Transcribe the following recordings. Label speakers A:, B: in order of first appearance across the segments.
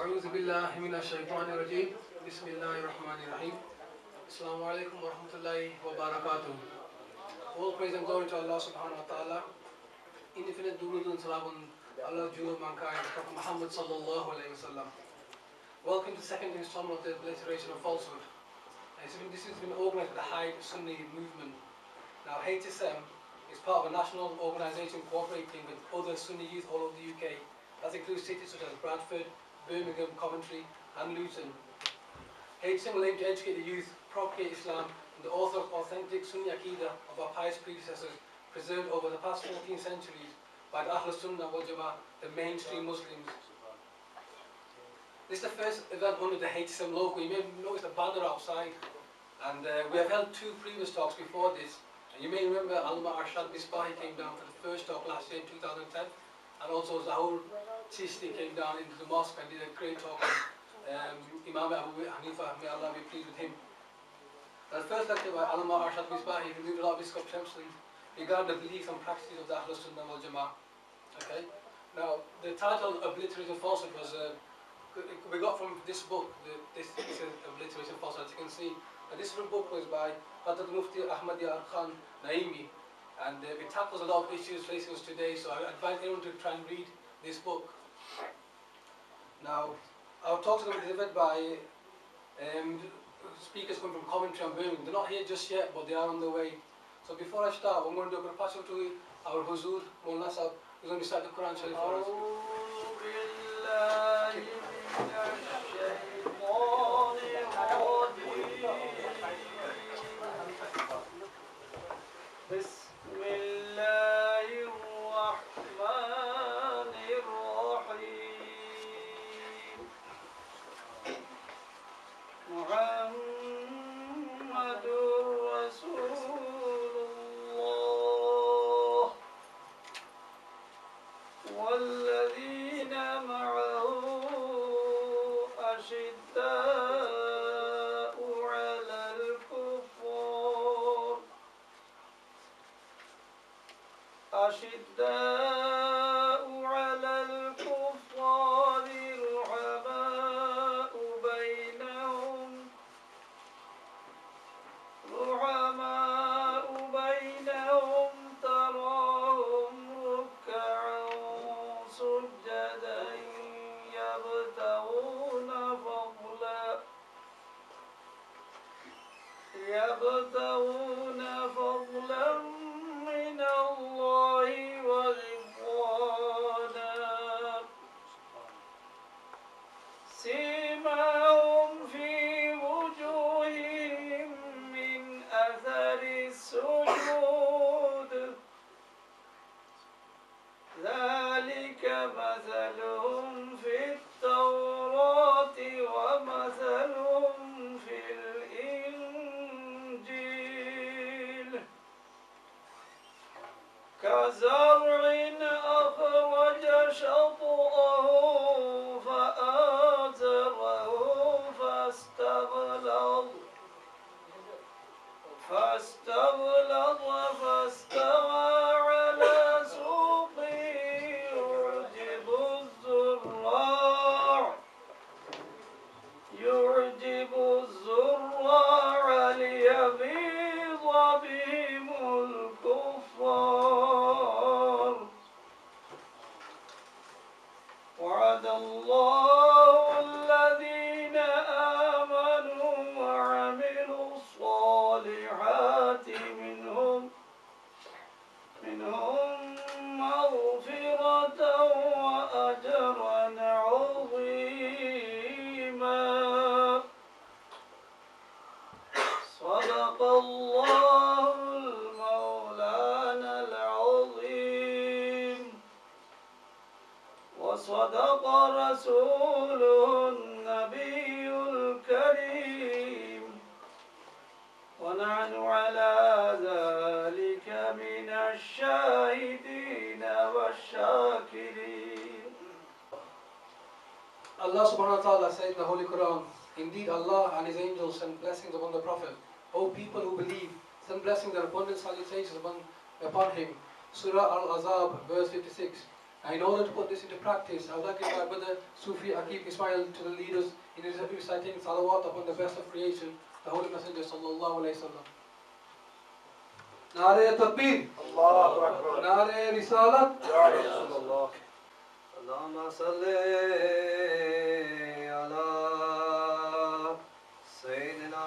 A: أعوذ بالله من الشيطان الرجيم بسم الله الرحمن الرحيم Assalamu alaikum wa rahmatullahi wa barakatuh. All praise and glory to Allah subhanahu wa ta'ala. Infinite durood and salam on Allah, Jew of mankind, Prophet Muhammad sallallahu alayhi wa sallam. Welcome to the second installment of the Obliteration of Falsehood. This has been organized by the Hyde Sunni Movement. Now HSM is part of a national organisation cooperating with other Sunni youth all over the UK. That includes cities such as Bradford, Birmingham, Coventry and Luton. HSM will aim to educate the youth, propagate Islam and the authentic Sunni Aqidah of our pious predecessors preserved over the past 14 centuries by the Ahl Sunnah wal Jama'ah, the mainstream Muslims. This is the first event under the HSM logo. You may notice the banner outside, and we have held two previous talks before this. And you may remember Allama Arshad Misbahi came down for the first talk last year in 2010, and also Zahur Chisti came down into the mosque and did a great talk on Imam Abu Hanifa, may Allah be pleased with him. The first lecture by Allama Arshad Misbahi removed a lot of misconceptions regarding the beliefs and practices of the Ahl Sunnah wal Jama'ah. Okay? Now, the title Obliteration of Falsehood was we got from this book. This is Obliteration of Falsehood, as you can see. And this book was by Hazrat Mufti Ahmad Khan Naimi, and it tackles a lot of issues facing us today. So I advise everyone to try and read this book. Now, our talks are going to be delivered by speakers coming from Coventry and Birmingham. They're not here just yet, but they are on the way. So before I start, I'm going to pass it to our Huzur, Mawlaana Sahab, who's going to recite the Quran Sharif for us.
B: أشداء على الكفار رحماء بينهم تراهم ركعا سجدا يبتغون فضلا من الله ورضوانا سيماهم في وجوههم من أثر السجود ذلك مثلهم في التوراة ومثلهم في الإنجيل كزرع أخرج شطأه فآزره فاستغلظ فاستوى على سوقه يعجب الزراع ليغيظ بهم الكفار وعد الله الذين آمنوا وعملوا الصالحات منهم مغفرة وأجرا عظيما صدق الله المولانا العظيم وصدق رسوله النبي الكريم ونحن على ذلك من الشاهدين والشاكرين.
A: Allah subhanahu wa ta'ala said in the Holy Quran, indeed Allah and His angels send blessings upon the Prophet. O people who believe, send blessings and abundant salutations upon him. Surah Al-Azab, verse 56. In order to put this into practice, I would like to invite Brother Sufi Akif Ismail to the leaders in his reciting salawat upon the best of creation, the Holy Messenger sallallahu alayhi wa sallam. Nare Takbir,
B: Allahu Akbar.
A: Nare Risalat,
B: Ya Rasulullah. Allahumma salli ala Sayyidina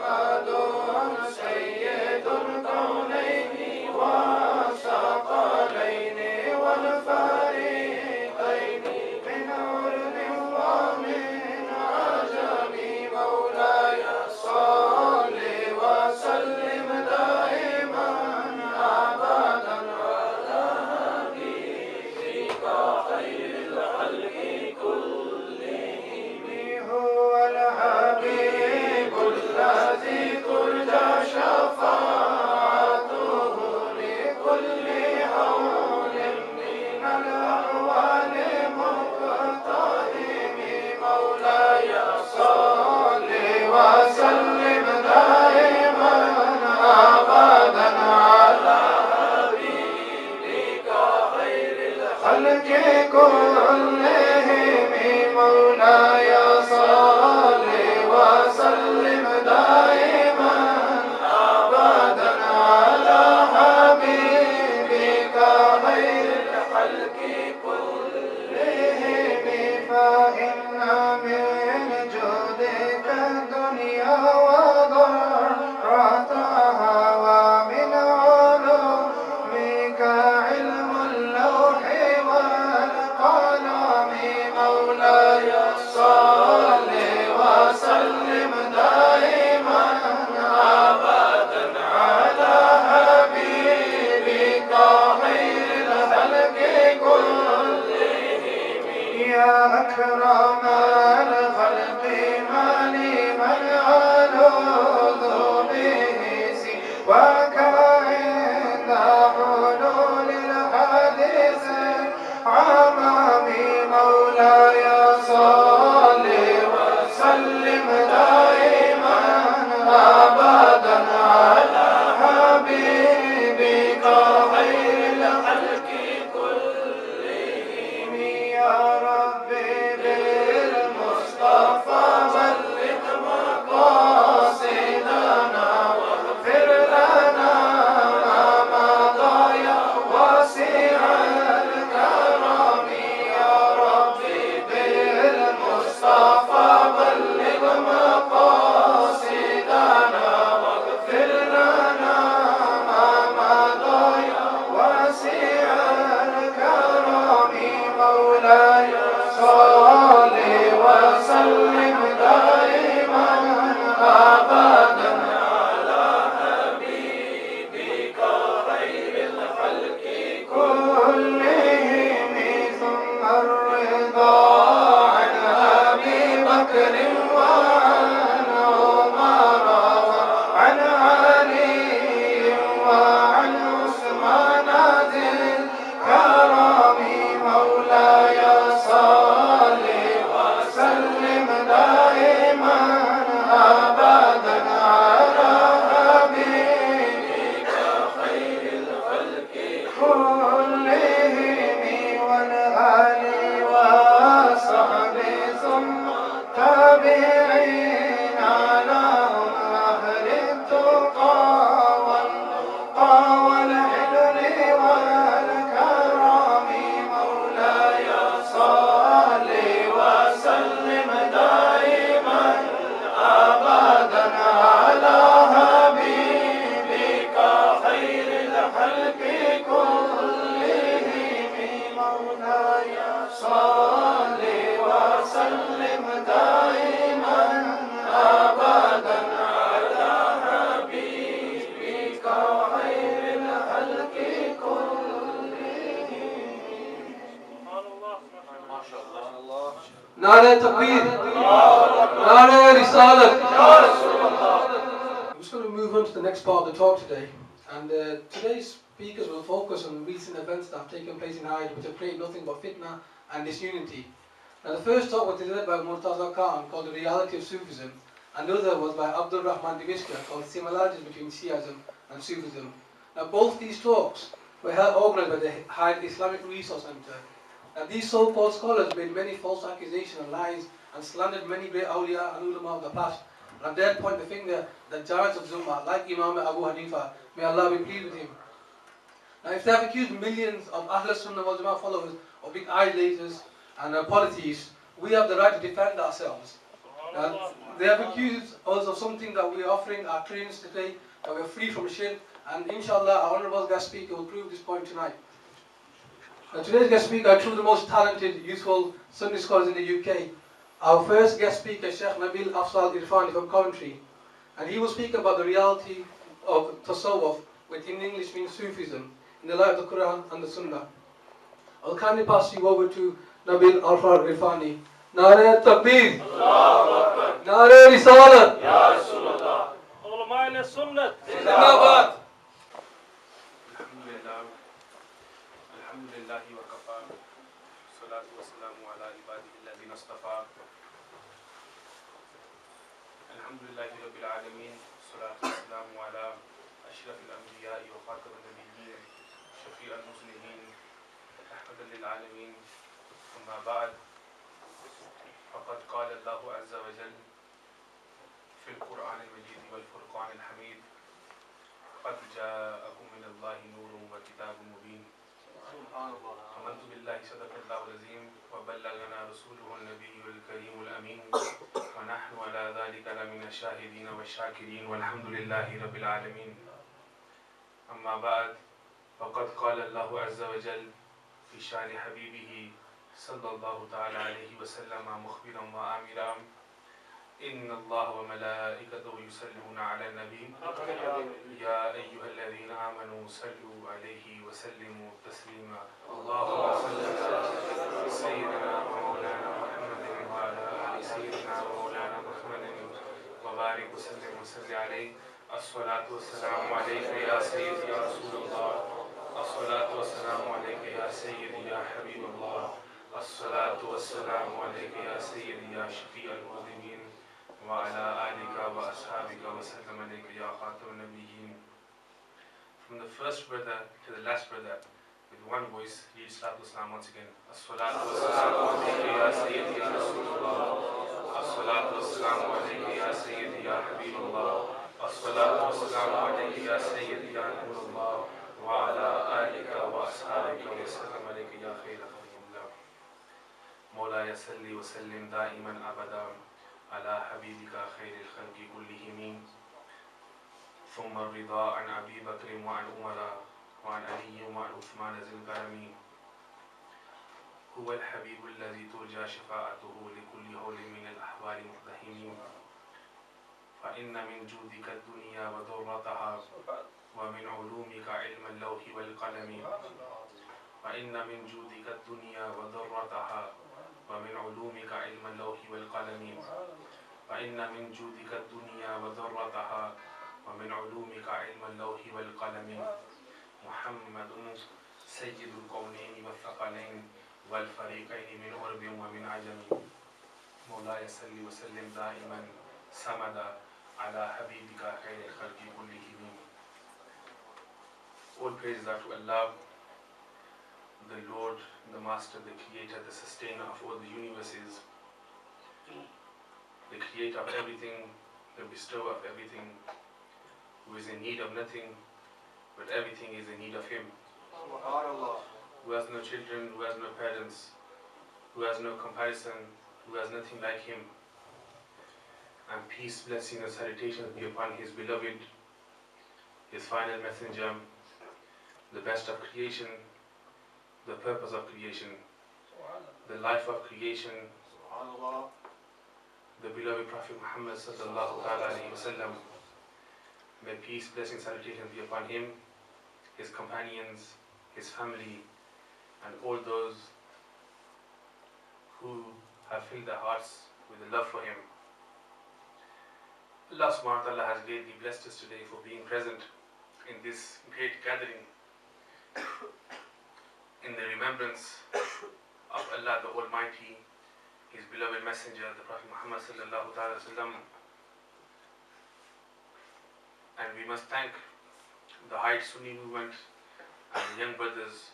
C: محمد سيد الكونين والثقلين والفريقين من عرب ومن عجم مولاي صل وسلم دائما أبدا على حبيبك خير الخلق كلهم هو الحبيب الذي ترجى شفاعته لكل هول من الأحوال مقتحم مولاي صل وسلم دائما أبدا على حبيبك خير الخلق كلهم مولاي صل وسلم دائما أبدا على حبيبك خير الخلق كلهم فإن من جودك الدنيا وضرتها ومن علومك علم اللوح والقلم مولاي صل وسلم دائما أبدا على حبيبك خير الخلق كلهم يا أكرم الخلق ما لي من ألوذ به سواك عند حلول الحادث عمامي مولاي صل وسلم دائما أبدا على حبيبك خير الخلق كلهم يا ربي بالمصطفى بلغ مقاصدنا واغفر لنا ما مضى يا واسع الكرم يا ربي بالمصطفى بلغ مقاصدنا واغفر لنا ما مضى يا واسع الكرم مولاي صل وسلم دائما أبدا على حبيبك خير الخلق كلهم ثم الرضا عن أبي بكر وعن عمر وعن علي وعن عثمان ذي الكرم مولاي صل وسلم دائما أبدا على حبيبك خير الخلق كلهم والآل والصحب ثم تابعين لهم أهل التقى والنقى والعلم والكرم مولاي صل وسلم دائما أبدا على حبيبك خير الخلق كلهم مولاي صل وسلم دائما أبدا على حبيبك خير الخلق كلهم
A: Nare Takbir, Nare Risalat. I'm just going to move on to the next part of the talk today. And today's speakers will focus on recent events that have taken place in Hyde, which have created nothing but fitna and disunity. Now the first talk was delivered by Murtaza Khan called The Reality of Sufism, and the other was by Abdul Rahman Dimishqiyah called Similarities Between Shiism and Sufism. Now both these talks were organized by the Hyde Islamic Resource Center. Now these so-called scholars made many false accusations and lies and slandered many great awliya and ulama of the past. And I dare point the finger that giants of Zumma, like Imam Abu Hanifa, may Allah be pleased with him. Now if they have accused millions of Ahl Sunnah wal Jama'ah followers of being idolaters and polytheists, we have the right to defend ourselves. They have accused us of something that we are offering our trainers today, that we are free from shirk, and inshallah our honourable guest speaker will prove this point tonight. Today's guest speaker are two of the most talented, youthful Sunni scholars in the UK. Our first guest speaker, Shaykh Nabeel Afzal Irfaani from Coventry, and he will speak about the reality of Tasawwuf, which in English means Sufism, in the light of the Quran and the Sunnah. I'll kindly pass you over to Nabeel Afzal Irfaani. Nare Takbir! Nare Risalat!
C: Ya Rasulullah.
D: Ulama Sunnah.
A: Zindabad!
D: Alhamdulillahi wa kafa. Salatu wa salamu ala ibadihi alladhina istafa. Alhamdulillahi rabbil alameen. Salatu wa salamu ala ashrafil anbiya'i wa khatamil nabiyyin. Shafi'al muslimin. Rahmatan lil alameen. Amma ba'd. فقد قال الله عز وجل في القرآن المجيد والفرقان الحميد قد جاءكم من الله نور وكتاب مبين آمنت بالله صدق الله العظيم وبلغنا رسوله النبي الكريم الأمين ونحن على ذلك لمن الشاهدين والشاكرين والحمد لله رب العالمين. أما بعد فقد قال الله عز وجل في شأن حبيبه صلى الله تعالى عليه وسلم مخبرا وآمرا إن الله وملائكته يصلون على النبي يا أيها الذين آمنوا صلوا عليه وسلموا تسليما اللهم صل على سيدنا ومولانا محمد وعلى آل سيدنا ومولانا محمد وبارك وسلم وصل عليه. الصلاة والسلام عليك يا سيدي يا رسول الله. الصلاة والسلام عليك يا سيدي يا حبيب الله. الصلاة والسلام عليك يا سيدي يا شفيع المذنبين وعلى آلك وأصحابك وسلم عليك يا خاتم النبيين. From the first brother to the last brother, with one voice, read Salatu Islam once again. As-salatu was-salamu alayka ya Sayyidi ya Rasulullah. As-salatu was-salamu alayka ya Sayyidi ya Habibullah. As-salatu was-salamu alayka ya Sayyidi ya Nurullah. Wa ala alika wa ashabika wa sallam alayka ya khayra khalqillah. مولاي صل وسلم دائما أبدا على حبيبك خير الخلق كلهم ثم الرضا عن أبي بكر وعن عمر وعن علي وعن عثمان ذي الكرم. هو الحبيب الذي ترجى شفاعته لكل هول من الأحوال مقتحم. فإن من جودك الدنيا وضرتها ومن علومك علم اللوح والقلم. فإن من جودك الدنيا وضرتها ومن علومك علم اللوح والقلم. فإن من جودك الدنيا وضرتها ومن علومك علم اللوح والقلم. محمد سيد الكونين والثقلين والفريقين من عرب ومن عجم. مولاي صل وسلم دائما سمدا على حبيبك خير الخلق كلهم. All praise are to Allah, the Lord, the Master, the Creator, the Sustainer of all the universes, the Creator of everything, the Bestower of everything, who is in need of nothing, but everything is in need of Him, who has no children, who has no parents, who has no comparison, who has nothing like Him. And peace, blessing and salutations be upon His beloved, His final messenger, the best of creation, the purpose of creation, the life of creation, the beloved Prophet Muhammad sallallahu alaihi wasallam. May peace, blessing, salutation be upon him, his companions, his family, and all those who have filled their hearts with the love for him. Allah subhanahu wa ta'ala has greatly blessed us today for being present in this great gathering in the remembrance of Allah the Almighty, His beloved messenger, the Prophet Muhammad sallallahu alaihi wasallam. And we must thank the Hyde Sunni Movement and the young brothers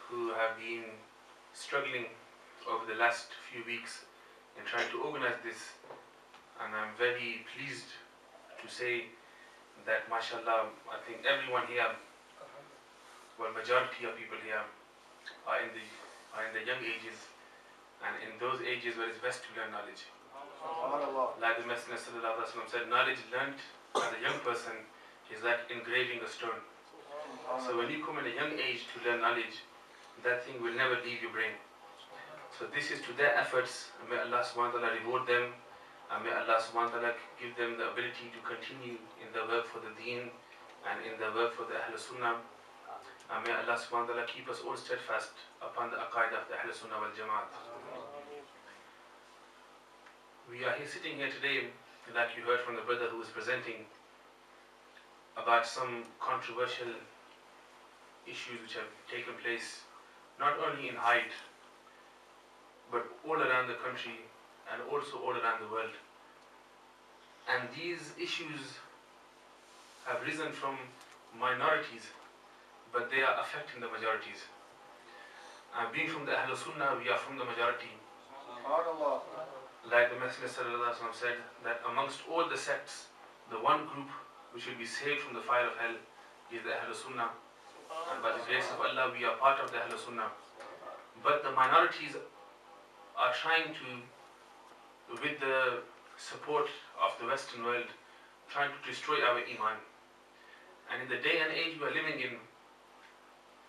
D: who have been struggling over the last few weeks in trying to organize this. And I'm very pleased to say that, mashallah, I think everyone here, well, majority of people here are in the young ages, and in those ages where it's best to learn knowledge. Like the Messenger sallallahu alaihi wasallam said, knowledge learnt as a young person is like engraving a stone. So when you come at a young age to learn knowledge, that thing will never leave your brain. So this is to their efforts, and may Allah subhanahu wa ta'ala reward them, and may Allah subhanahu wa ta'ala give them the ability to continue in the work for the deen and in the work for the Ahl Sunnah. And may Allah subhanahu wa ta'ala keep us all steadfast upon the aqaid of the Ahl Sunnah wal Jamaat. We are sitting here today, like you heard from the brother who was presenting, about some controversial issues which have taken place not only in Hyde but all around the country and also all around the world. And these issues have risen from minorities, but they are affecting the majorities. And being from the Ahl Sunnah, we are from the majority. Like the Messenger sallallahu alaihi wasallam said, that amongst all the sects, the one group which will be saved from the fire of hell is the Ahl Sunnah. And by the grace of Allah, we are part of the Ahl Sunnah. But the minorities are trying to, with the support of the Western world, trying to destroy our Iman. And in the day and age we are living in,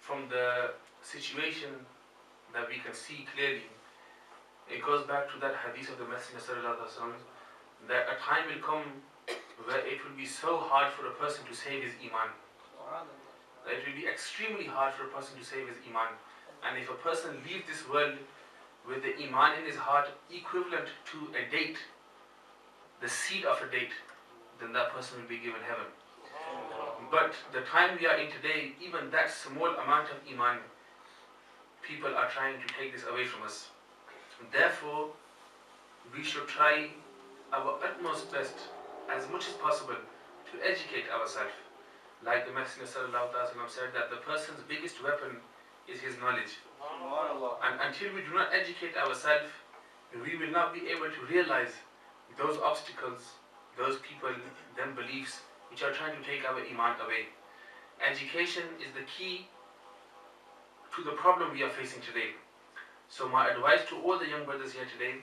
D: from the situation that we can see clearly, it goes back to that hadith of the Messenger sallallahu alaihi wasallam, that a time will come where it will be so hard for a person to save his Iman. That it will be extremely hard for a person to save his Iman. And if a person leaves this world with the Iman in his heart equivalent to a date, the seed of a date, then that person will be given heaven. But the time we are in today, even that small amount of Iman, people are trying to take this away from us. Therefore, we should try our utmost best, as much as possible, to educate ourselves. Like the Messenger sallallahu alaihi wasallam said, that the person's biggest weapon is his knowledge. And until we do not educate ourselves, we will not be able to realize those obstacles, those people, them beliefs which are trying to take our Iman away. Education is the key to the problem we are facing today. So my advice to all the young brothers here today,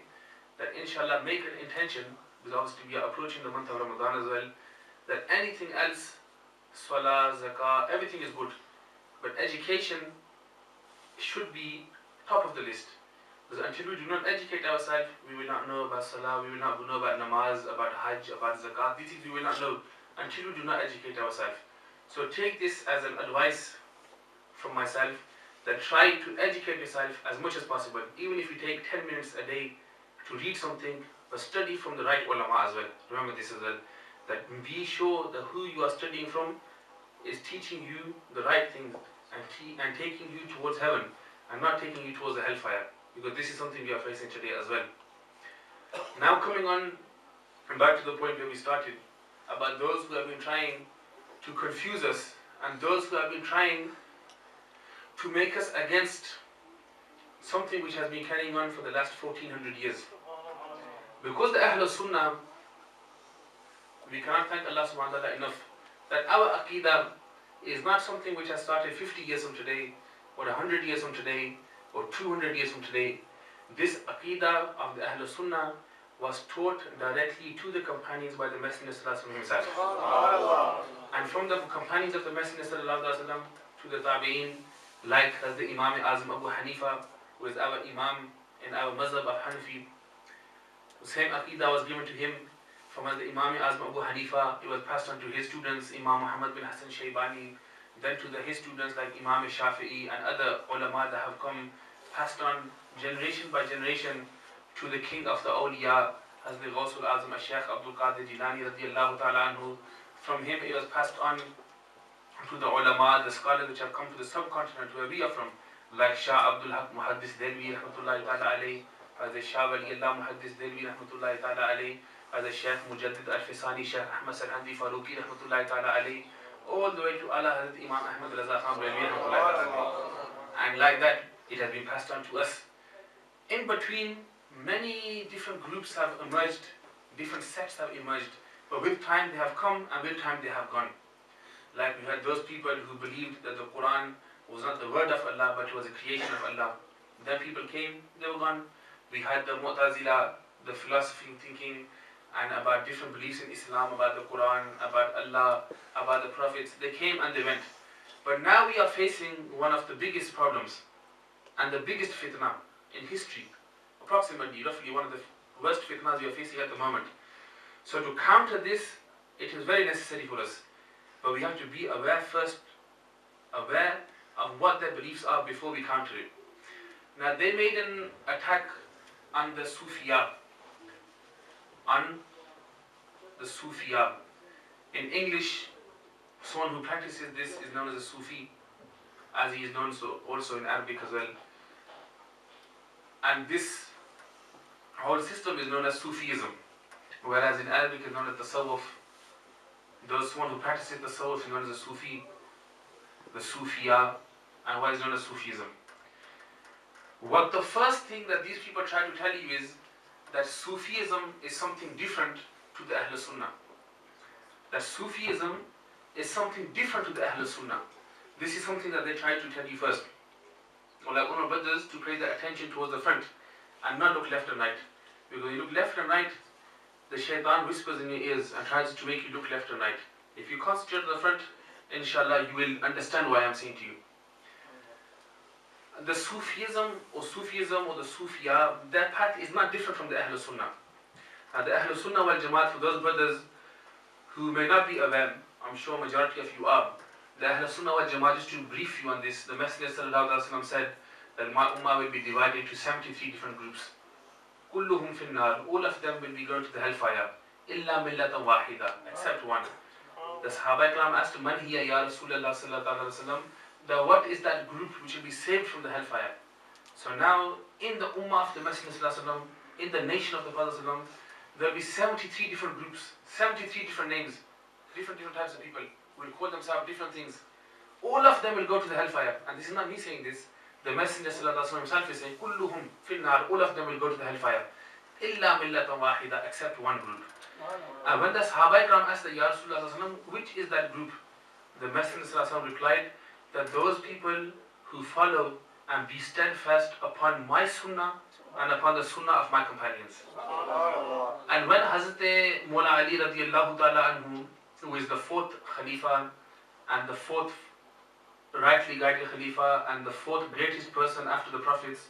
D: that inshallah make an intention, because obviously we are approaching the month of Ramadan as well, that anything else, salah, zakah, everything is good, but education should be top of the list. Because until we do not educate ourselves, we will not know about salah, we will not know about namaz, about hajj, about zakat. These things we will not know until we do not educate ourselves. So take this as an advice from myself, that try to educate yourself as much as possible, even if you take 10 minutes a day to read something, but study from the right ulama as well. Remember this as well, that be sure that who you are studying from is teaching you the right things and taking you towards heaven and not taking you towards the hellfire, because this is something we are facing today as well. Now coming on and back to the point where we started, about those who have been trying to confuse us and those who have been trying to make us against something which has been carrying on for the last 1400 years. Because the Ahl Sunnah, we cannot thank Allah subhanahu wa ta'ala enough, that our Aqidah is not something which has started 50 years from today, or 100 years from today, or 200 years from today. This Aqidah of the Ahl Sunnah was taught directly to the companions by the Messenger sallallahu alaihi wasallam himself. And from the companions of the Messenger sallallahu alaihi wasallam to the Tabi'een, like as the Imam Azam Abu Hanifa, who is our Imam in our Mazhab of Hanafi. The same Aqidah was given to him from the Imam Azam Abu Hanifa. It was passed on to his students, Imam Muhammad bin Hassan Shaybani, then to his students like Imam Shafi'i and other ulama that have come, passed on generation by generation to the king of the awliya, as the Ghawsul Azam Shaykh Abdul Qadir Jilani radiyallahu ta'ala anhu. From him it was passed on to the ulama, the scholars which have come to the subcontinent where we are from, like Shah Abdul Haq Muhaddis Delvi rahmatullahi ta'ala alayhi, as the Shah Waliyullah Muhaddis Delvi rahmatullahi ta'ala alayhi, as the Shaykh Mujaddid Al-Fisani, Shaykh Ahmad Sarhandi Faruqi rahmatullahi ta'ala alayhi, all the way to Allah Hazrat Imam Ahmad Raza Khan Delvi rahmatullahi ta'ala alayhi. And like that, it has been passed on to us. In between, many different groups have emerged, different sects have emerged, but with time they have come and with time they have gone. Like we had those people who believed that the Quran was not the word of Allah but it was a creation of Allah. Then people came, they were gone. We had the Mu'tazila, the philosophy thinking, and about different beliefs in Islam, about the Quran, about Allah, about the prophets. They came and they went. But now we are facing one of the biggest problems and the biggest fitna in history. Approximately, roughly one of the worst fitnas we are facing at the moment. So to counter this, it is very necessary for us. But we have to be aware first, aware of what their beliefs are before we counter it. Now they made an attack on the Sufiya. On the Sufiya. In English, someone who practices this is known as a Sufi, as he is known also in Arabic as well. And this whole system is known as Sufism, whereas in Arabic is known as Tasawwuf. Someone who practices Tasawwuf is known as a Sufi, the Sufiya, and what is known as Sufism. What the first thing that these people try to tell you is that Sufism is something different to the Ahl Sunnah. That Sufism is something different to the Ahl Sunnah. This is something that they try to tell you first. Or like one of our brothers, to pay their attention towards the front and not look left and right. Because you look left and right, the shaitan whispers in your ears and tries to make you look left and right. If you concentrate on the front, inshallah you will understand what I am saying to you. The Sufism or the Sufiya, their path is not different from the Ahl Sunnah. The Ahl Sunnah wal Jamaat, for those brothers who may not be aware, I'm sure majority of you are, the Ahl Sunnah wal Jamaat, just to brief you on this, the Messenger sallallahu alaihi wasallam said that my ummah will be divided into 73 different groups. Kulluhum fin nar, all of them will be going to the hellfire, illa millatan wahida, except one. The Sahaba Ikram asked, Man hiya ya Rasulullah sallallahu alaihi wasallam, what is that group which will be saved from the hellfire? So now, in the ummah of the Messenger sallallahu alaihi wasallam, in the nation of the Prophet sallallahu alaihi wasallam, there will be 73 different groups, 73 different names, different types of people will call themselves different things. All of them will go to the hellfire. And this is not me saying this. The Messenger sallallahu alaihi wasallam himself is saying, Kulluhum fin nar, all of them will go to the hellfire. Illa millatan wahida, except one group. And when the Sahaba Ikram asked the Ya Rasulullah sallallahu alaihi wasallam, which is that group? The Messenger sallallahu alaihi wasallam replied that those people who follow and be steadfast upon my sunnah and upon the sunnah of my companions. And when Hazrat Mawlaana Ali radiallahu ta'ala anhu, who is the fourth Khalifa and the fourth rightly guided Khalifa and the fourth greatest person after the Prophets,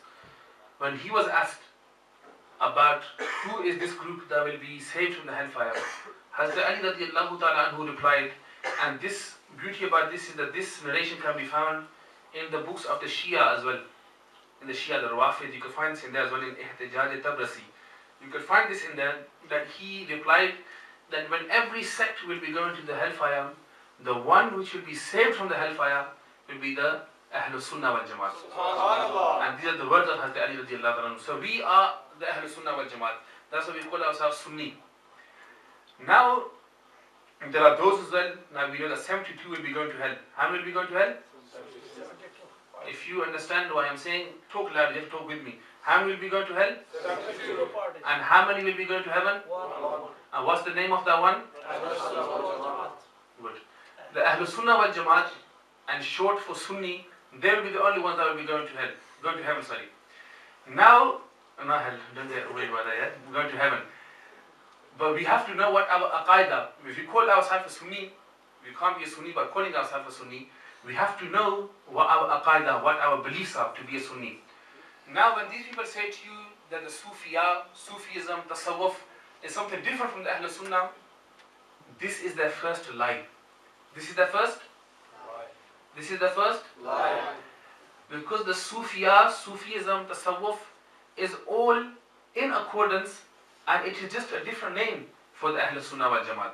D: when he was asked about who is this group that will be saved from the hellfire, Hazrat Ali radiallahu ta'ala anhu replied, and this beauty about this is that this narration can be found in the books of the Shia as well. In the Shia, the Rawafid, you can find this in there as well in Ihtijaj Tabrasi. You can find this in there that he replied that when every sect will be going to the hellfire, the one which will be saved from the hellfire will be the Ahlul Sunnah wal Jamaat. And these are the words of Hazrat Ali radiallahu anhu. So we are the Ahlul Sunnah wal Jamaat. That's why we call ourselves Sunni. Now, there are those as well. Now we know that 72 will be going to hell. How many will be going to hell? If you understand what I am saying, talk loud, just talk with me. How many will be going to hell?
C: 72.
D: And how many will be going to heaven? And what's the name of that one? Good. The Ahlul Sunnah wal Jamaat, and short for Sunni, they will be the only ones that will be going to hell. Going to heaven, sorry. Now, not hell, don't get worried about that yet. We're going to heaven. But we have to know what our aqaidah, if we call ourselves a Sunni, we can't be a Sunni by calling ourselves a Sunni. We have to know what our aqaidah, what our beliefs are to be a Sunni. Now when these people say to you that the Sufiya, Sufism, Tasawwuf is something different from the Ahlul Sunnah, this is their first lie. This is their first? This is the first?
C: Lie.
D: Because the Sufiya, Sufism, Tasawwuf is all in accordance, and it is just a different name for the Ahlul Sunnah wal Jamaat.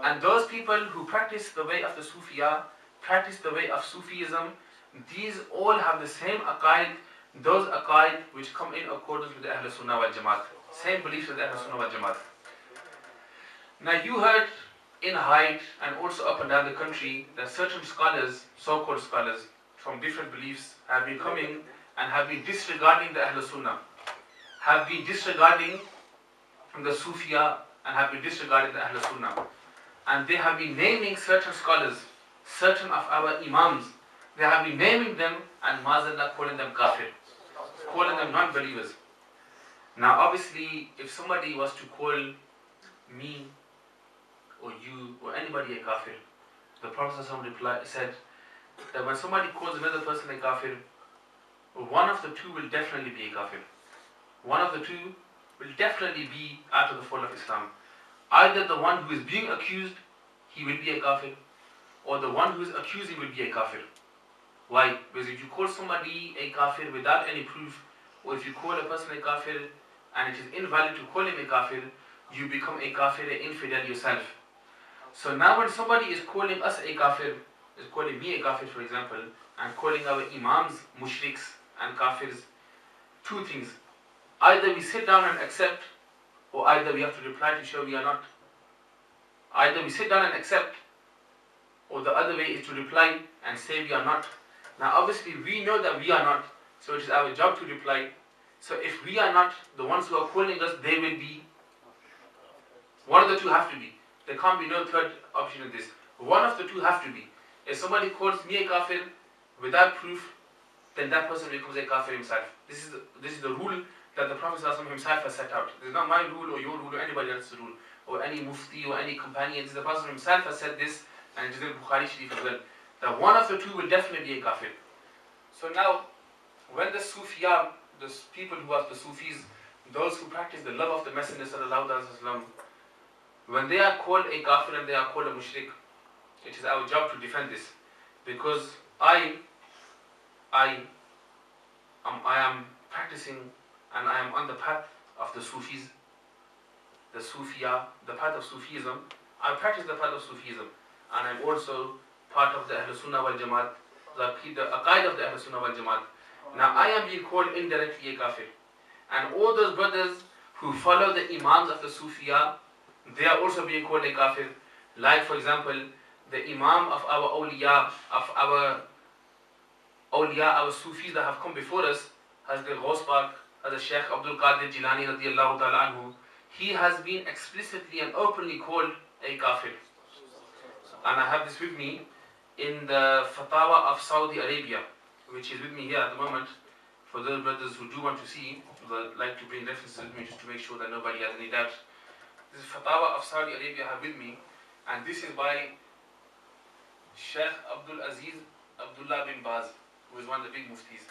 D: And those people who practice the way of the Sufiya, practice the way of Sufism, these all have the same aqaid, those aqaid which come in accordance with the Ahlul Sunnah wal Jamaat. Same beliefs with the Ahlul Sunnah wal Jamaat. Now you heard in Hyde and also up and down the country that certain scholars, so-called scholars from different beliefs, have been coming and have been disregarding the Ahlul Sunnah, have been disregarding the Sufiya and have been disregarding the Ahlul Sunnah. And they have been naming certain scholars, certain of our imams, they have been naming them and Mazallah calling them kafir, calling them non-believers. Now obviously, if somebody was to call me or you or anybody a kafir, the Prophet said that when somebody calls another person a kafir, one of the two will definitely be a kafir. One of the two will definitely be out of the fold of Islam. Either the one who is being accused, he will be a kafir, or the one who is accusing will be a kafir. Why? Because if you call somebody a kafir without any proof, or if you call a person a kafir and it is invalid to call him a kafir, you become a kafir, an infidel yourself. So now when somebody is calling us a kafir, is calling me a kafir for example, and calling our imams mushriks and kafirs, two things. Either we sit down and accept, or either we have to reply to show we are not. Either we sit down and accept, or the other way is to reply and say we are not. Now obviously we know that we are not, so it is our job to reply. So if we are not, the ones who are calling us, they will be. One of the two have to be. There can't be no third option in this. One of the two have to be. If somebody calls me a kafir without proof, then that person becomes a kafir himself. This is the rule that the Prophet ﷺ himself has set out. This is not my rule or your rule or anybody else's rule, or any mufti or any companion. This is the Prophet himself has said this, and it is in Bukhari Sharif as well, that one of the two will definitely be a kafir. So now, when the Sufiya, the people who are the Sufis, those who practice the love of the Messenger sallallahu alaihi wasallam, when they are called a kafir and they are called a mushrik, it is our job to defend this, because I am practicing and I am on the path of the Sufis, the Sufiya, the path of Sufism. I practice the path of Sufism, and I'm also part of the Ahl Sunnah wal Jamaat, the aqaid of the Ahl Sunnah wal Jamaat. Now I am being called indirectly a kafir, and all those brothers who follow the imams of the Sufiya, they are also being called a kafir. Like for example, the imam of our awliya, our Sufis that have come before us, has the Ghaus Pak, as the Shaykh Abdul Qadir Jilani radiyallahu ta'ala anhu, he has been explicitly and openly called a kafir. And I have this with me in the Fatawa of Saudi Arabia, which is with me here at the moment. For those brothers who do want to see, would like to bring references with me just to make sure that nobody has any doubt. This is Fatawa of Saudi Arabia I have with me, and this is by Shaykh Abdul Aziz Abdullah bin Baz, who is one of the big muftis,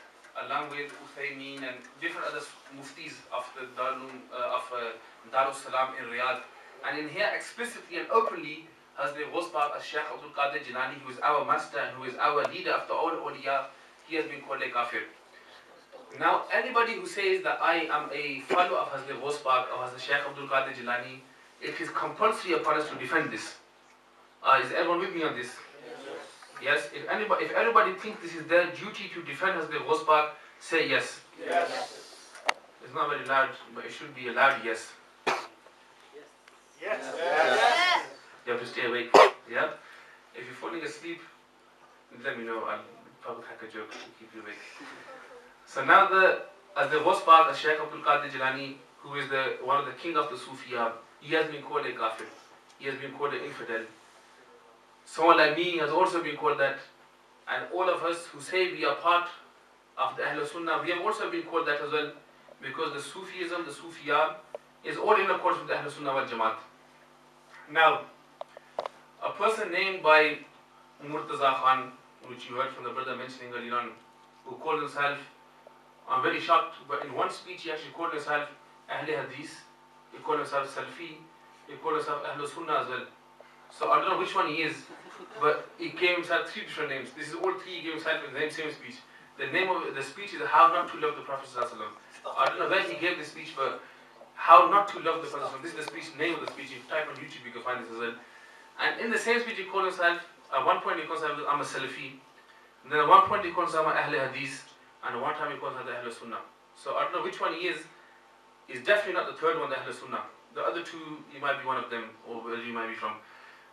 D: along with Uthaymeen and different other muftis of the Darus Salam in Riyadh. And in here explicitly and openly has the Ghaus Pak as Shaykh Abdul Qadir Jilani, who is our master and who is our leader of the old awliya, he has been called a kafir. Now anybody who says that I am a follower of Hazrat Ghaus Pak or Hazrat Shaykh Abdul Qadir Jilani, it is compulsory upon us to defend this. Is everyone with me on this? Yes? If everybody thinks this is their duty to defend Hazrat Ghaus Pak, say yes.
C: Yes.
D: It's not very loud, but it should be a loud yes.
C: Yes. Yes.
D: You have to stay awake. Yeah? If you're falling asleep, let me know. I'll probably crack a joke to keep you awake. So now as the Ghaus Pak, as Shaykh Abdul Qadir Jilani, who is one of the king of the Sufiya, he has been called a kafir. He has been called an infidel. Someone like me has also been called that. And all of us who say we are part of the Ahl Sunnah, we have also been called that as well. Because the Sufism, the Sufiya, is all in accordance with the Ahl Sunnah wal Jamaat. Now, a person named by Murtaza Khan, which you heard from the brother mentioning earlier on, who called himself, I'm very shocked, but in one speech he actually called himself Ahl Hadith, he called himself Salafi, he called himself Ahl Sunnah as well. So I don't know which one he is, but he gave himself three different names. This is all three he gave himself in the same speech. The name of the speech is How Not to Love the Prophet ﷺ. I don't know where he gave this speech, but How Not to Love the Prophet ﷺ. This is the speech, name of the speech. If you type on YouTube, you can find this as well. And in the same speech, he called himself, at one point he called himself, I'm a Salafi. And then at one point he called himself Ahl Hadith. And at one time he called himself Ahl Sunnah. So I don't know which one he is. He's definitely not the third one, the Ahl Sunnah. The other two, he might be one of them, or where you might be from.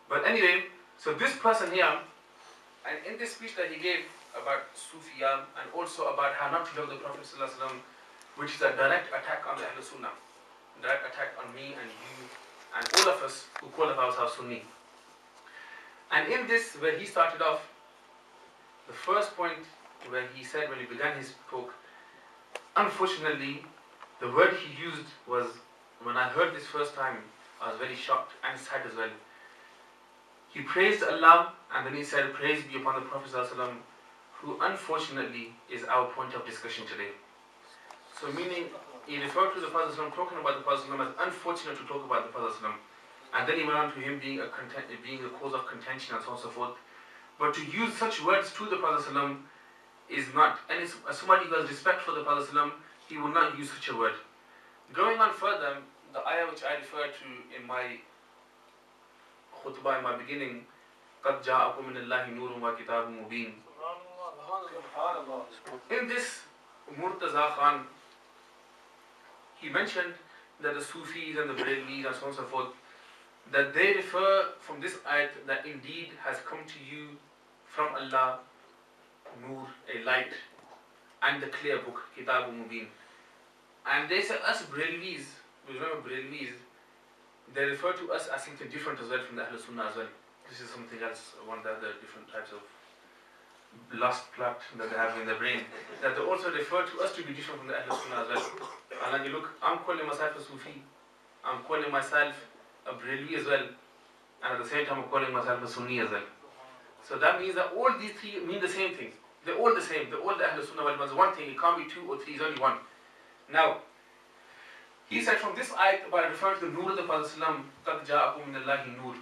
D: But anyway, so this person here, and in this speech that he gave about Sufiya, and also about how not to love the Prophet ﷺ, which is a direct attack on the Ahl Sunnah, direct attack on me and you, and all of us who call ourselves Sunni. And in this, where he started off, the first point where he said, when he began his talk, unfortunately, The word he used was, when I heard this first time, I was very shocked and sad as well. He praised Allah and then he said, praise be upon the Prophet ﷺ, who unfortunately is our point of discussion today. So meaning, he referred to the Prophet ﷺ, talking about the Prophet ﷺ as unfortunate to talk about the Prophet ﷺ. And then he went on to him being a cause of contention and so on and so forth. But to use such words to the Prophet ﷺ is not, and it's, as somebody who has respect for the Prophet ﷺ, he will not use such a word. Going on further, the ayah which I referred to in my khutbah in my beginning, قَدْ جَاءَكُم مِّنَ اللَّهِ نُورٌ وَكِتَابٌ مُبِينٌ. In this, Murtaza Khan, he mentioned that the Sufis and the Brahmins and so on and so forth, that they refer from this ayat that indeed has come to you from Allah, Nur, a light, and the clear book, Kitab Mubin. And they say us Brahmins, we remember Brahmins, they refer to us as something different as well from the Ahlul Sunnah as well. This is something else, one of the other different types of lust plot that they have in their brain. That they also refer to us to be different from the Ahlul Sunnah as well. And then you look, I'm calling myself a Sufi, I'm calling myself a Brahmi as well, and at the same time I'm calling myself a Sunni as well. So that means that all these three mean the same thing. They're all the same, they're all the Ahlul Sunnah wal Jama'ah. One thing, it can't be two or three, it's only one. Now, he said from this ayat, by referring to the Nur of the Prophet قَدْ جَاءَكُم مِّنَ اللَّهِ نُورٌ,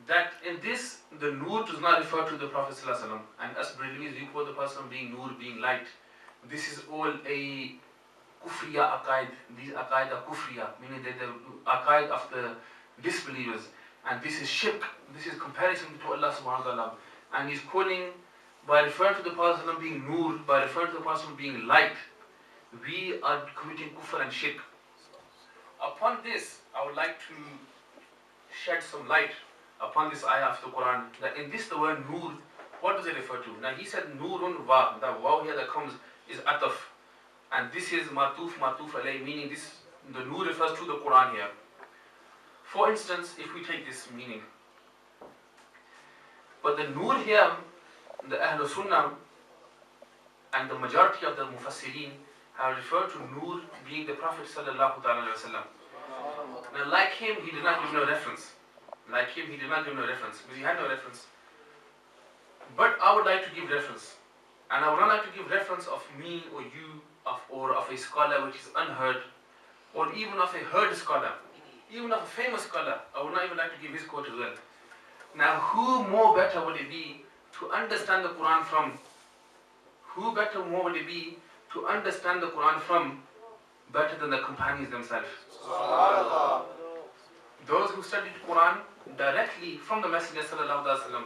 D: that in this, the Nur does not refer to the Prophet ﷺ. And us Brahmis, we call the Prophet being Nur, being light. This is all a Kufriya Aqaid. These Aqaid are Kufriya, meaning they're the Aqaid of the disbelievers. And this is shirk, this is comparison to Allah subhanahu wa ta'ala. And he's calling, by referring to the Prophet ﷺ being Nur, by referring to the Prophet ﷺ being light, we are committing kufr and shirk. Upon this, I would like to shed some light upon this ayah of the Quran, that in this the word Nur, what does it refer to? Now he said Nurun wa, that waw here that comes is ataf, and this is matuf alayh, meaning this, the Nur refers to the Quran here. For instance, if we take this meaning, but the Nur here, the Ahlul Sunnah and the majority of the Mufassirin have referred to Nur being the Prophet sallallahu alaihi wasallam. Now like him, he did not give no reference. Like him, he did not give no reference, because he had no reference. But I would like to give reference. And I would not like to give reference of me or you, or of a scholar which is unheard, or even of a heard scholar, even of a famous scholar. I would not even like to give his quote as well. Now who more better would it be to understand the Quran from? Who better more would it be to understand the Quran from better than the companions themselves? Those who studied the Quran directly from the Messenger sallallahu alaihi wasallam.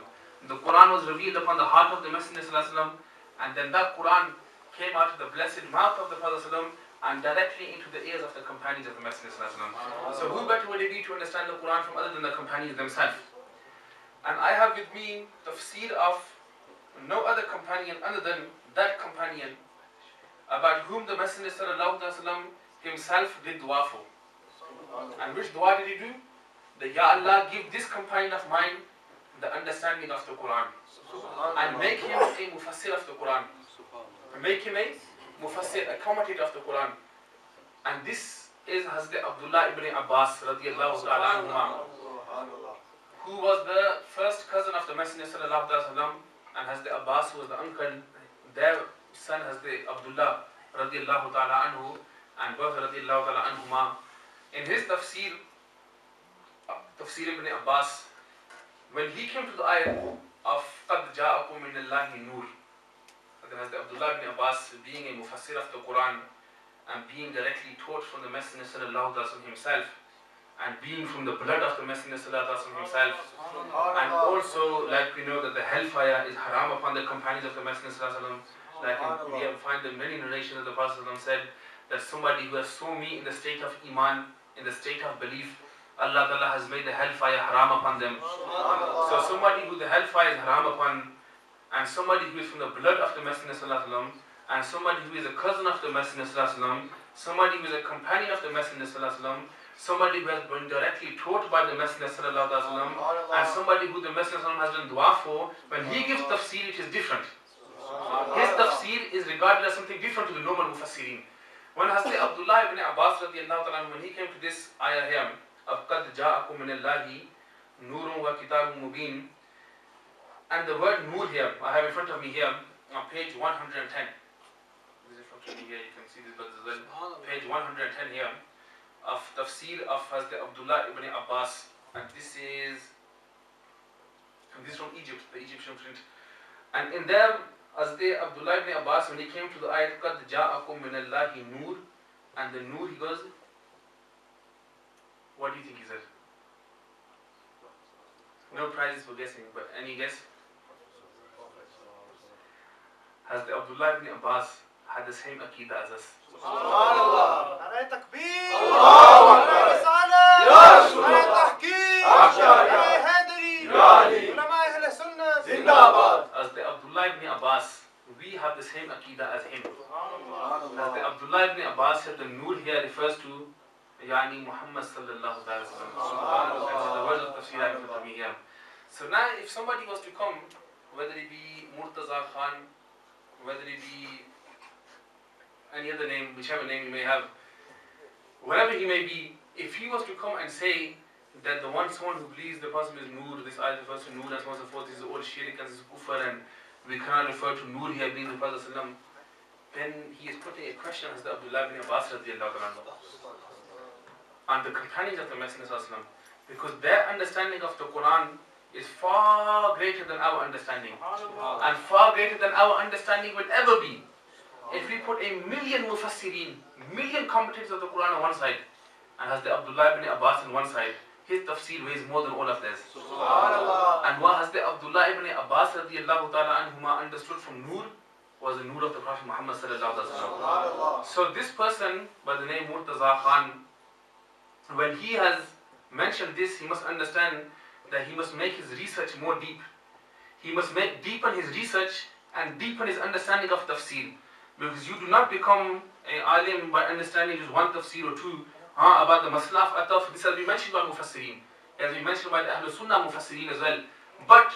D: The Quran was revealed upon the heart of the Messenger sallallahu alaihi wasallam, and then that Quran came out of the blessed mouth of the Prophet sallallahu alaihi wasallam and directly into the ears of the companions of the Messenger sallallahu alaihi wasallam. So who better would it be to understand the Quran from other than the companions themselves? And I have with me tafsir of no other companion other than that companion, about whom the Messenger sallallahu alaihi wasallam himself did dua for. And which dua did he do? That Ya Allah, give this companion of mine the understanding of the Quran, and make him a mufassir of the Quran, make him a mufassir, a commentator of the Quran. And this is Hazrat Abdullah ibn Abbas radiallahu ta'ala anhuma, who was the first cousin of the Messenger sallallahu alaihi wasallam, and Hazrat Abbas, who was the uncle, their son Hazrat Abdullah radiallahu ta'ala anhu, and both radiallahu ta'ala anhuma. In his tafsir ibn Abbas, when he came to the ayah of قَدْ جَاءَكُم مِّنَ اللَّهِ نُورٌ, Hazrat Abdullah ibn Abbas, being a mufassir of the Quran and being directly taught from the Messenger sallallahu alaihi wasallam himself, and being from the blood of the Messenger sallallahu alaihi wasallam himself, and also like we know that the hellfire is haram upon the companions of the Messenger sallallahu alaihi wasallam. Like we find in many narrations that the Prophet said that somebody who has saw me in the state of iman, in the state of belief, Allah Ta'ala has made the hellfire haram upon them. So somebody who the hellfire is haram upon, and somebody who is from the blood of the Messenger sallallahu alaihi wasallam, and somebody who is a cousin of the Messenger sallallahu alaihi wasallam, somebody who is a companion of the Messenger sallallahu alaihi wasallam, somebody who has been directly taught by the Messenger sallallahu alaihi wasallam, and somebody who the Messenger sallallahu alaihi wasallam has done dua for, when he gives tafsir, it is different. His tafsir is regarded as something different to the normal mufassirin. When Hazrat Abdullah ibn Abbas radiallahu ta'ala, when he came to this ayah here of قَدْ جَاءَكُم مِّنَ اللَّهِ نُورٌ وَكِتَابٌ مُبِينٌ, and the word nur here, I have in front of me here on page 110. This is in front of me here, you can see this as well. Page 110 here of tafsir of Hazrat Abdullah ibn Abbas, and this is from Egypt, the Egyptian print. And in there, Hazrat Abdullah ibn Abbas, when he came to the ayat قَدْ جَاءَكُم مِّنَ اللَّهِ نُور, and the nur, he goes, what do you think he said? No prizes for guessing, but any guess? Hazrat Abdullah ibn Abbas had the same aqidah as us.
C: Subhanallah. Naray takbir.
B: Allahu Akbar.
C: Naray risalah.
B: Ya Rasulullah.
C: Naray tahqiq.
B: Ashari.
C: Naray Haidari.
B: Irfaani.
C: Ulama Ahl Sunnah.
B: Zindabad.
D: Hazrat Abdullah ibn Abbas, we have the same aqidah as him. Hazrat Abdullah ibn Abbas said the nur here refers to Yani Muhammad sallallahu alaihi wasallam. The words of tafsir I put me here. So now if somebody was to come, whether it be Murtaza Khan, whether it be any other name, whichever name you may have, whatever he may be, if he was to come and say that someone who believes the person is nur, this ayah refers to nur and so on and so forth, this is all shirk and this is kufr, and we cannot refer to nur here being the Prophet sallam, then he is putting a question as the Abdullah ibn Abbas radiallahu anhu and the companions of the Messenger sallam, because their understanding of the Quran is far greater than our understanding, and far greater than our understanding will ever be. If we put a million mufassirin, million commentators of the Quran on one side, and has the Abdullah ibn Abbas on one side, his tafsir weighs more than all of theirs. And what has the Abdullah ibn Abbas radiallahu ta'ala anhuma understood from nur was the nur of the Prophet Muhammad sallallahu alaihi wasallam. So this person by the name Murtaza Khan, when he has mentioned this, he must understand that he must make his research more deep. He must deepen his research and deepen his understanding of tafsir. Because you do not become an alim by understanding just one tafsir or two about the maslaf ataf. This has been mentioned by mufassirin, as we mentioned by the Ahl Sunnah mufassirin as well. But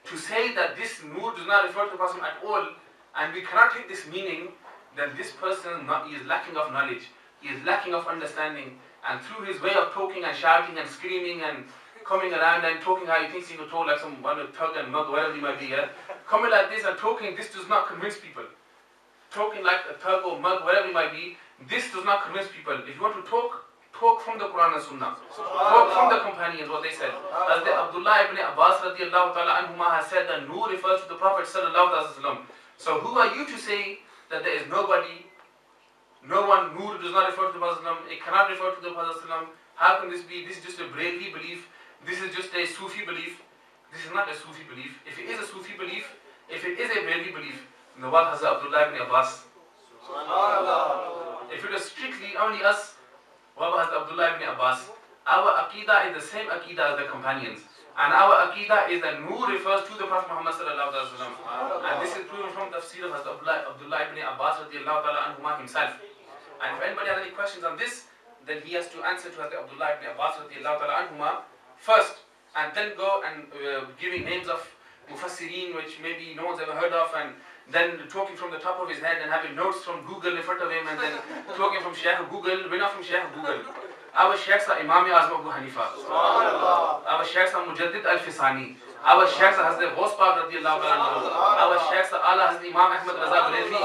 D: to say that this nur does not refer to the person at all, and we cannot take this meaning, then this person is lacking of knowledge, he is lacking of understanding, and through his way of talking and shouting and screaming and coming around and talking how he thinks he can talk like some thug and mug, whatever he might be, coming like this and talking, this does not convince people. Talking like a thug or mug, whatever it might be, this does not convince people. If you want to talk from the Quran and Sunnah. Talk from the companions, what they said. As the Abdullah ibn Abbas radiallahu ta'ala anhuma has said that nur refers to the Prophet sallallahu alaihi wasallam. So who are you to say that there is nobody, no one, nur does not refer to the Prophet sallallahu, it cannot refer to the Prophet sallallahu? How can this be? This is just a Brahmi belief. This is just a Sufi belief. This is not a Sufi belief. If it is a Sufi belief, if it is a Brahmi belief, then what has Abdullah ibn Abbas? If it was strictly only us, what has Abdullah ibn Abbas? Our aqidah is the same aqidah as the companions. And our aqidah is that nur refers to the Prophet Muhammad sallallahu alaihi wasallam. And this is proven from the tafsir of Abdullah ibn Abbas radiallahu ta'ala anhuma himself. And if anybody has any questions on this, then he has to answer to Abdullah ibn Abbas radiallahu ta'ala anhuma first, and then go and giving names of mufassirin which maybe no one's ever heard of, and then talking from the top of his head and having notes from Google in front of him, and then talking from Shaykh Google. We're not from Shaykh Google. Our Shaykhs are Imam Azam Abu Hanifa. Our Shaykhs are Mujaddid al-Fisani. Our Shaykhs are Hazrat Ghaus Pak radiallahu anhu. Our Shaykhs are Allah Hazrat Imam Ahmad Raza Barelvi.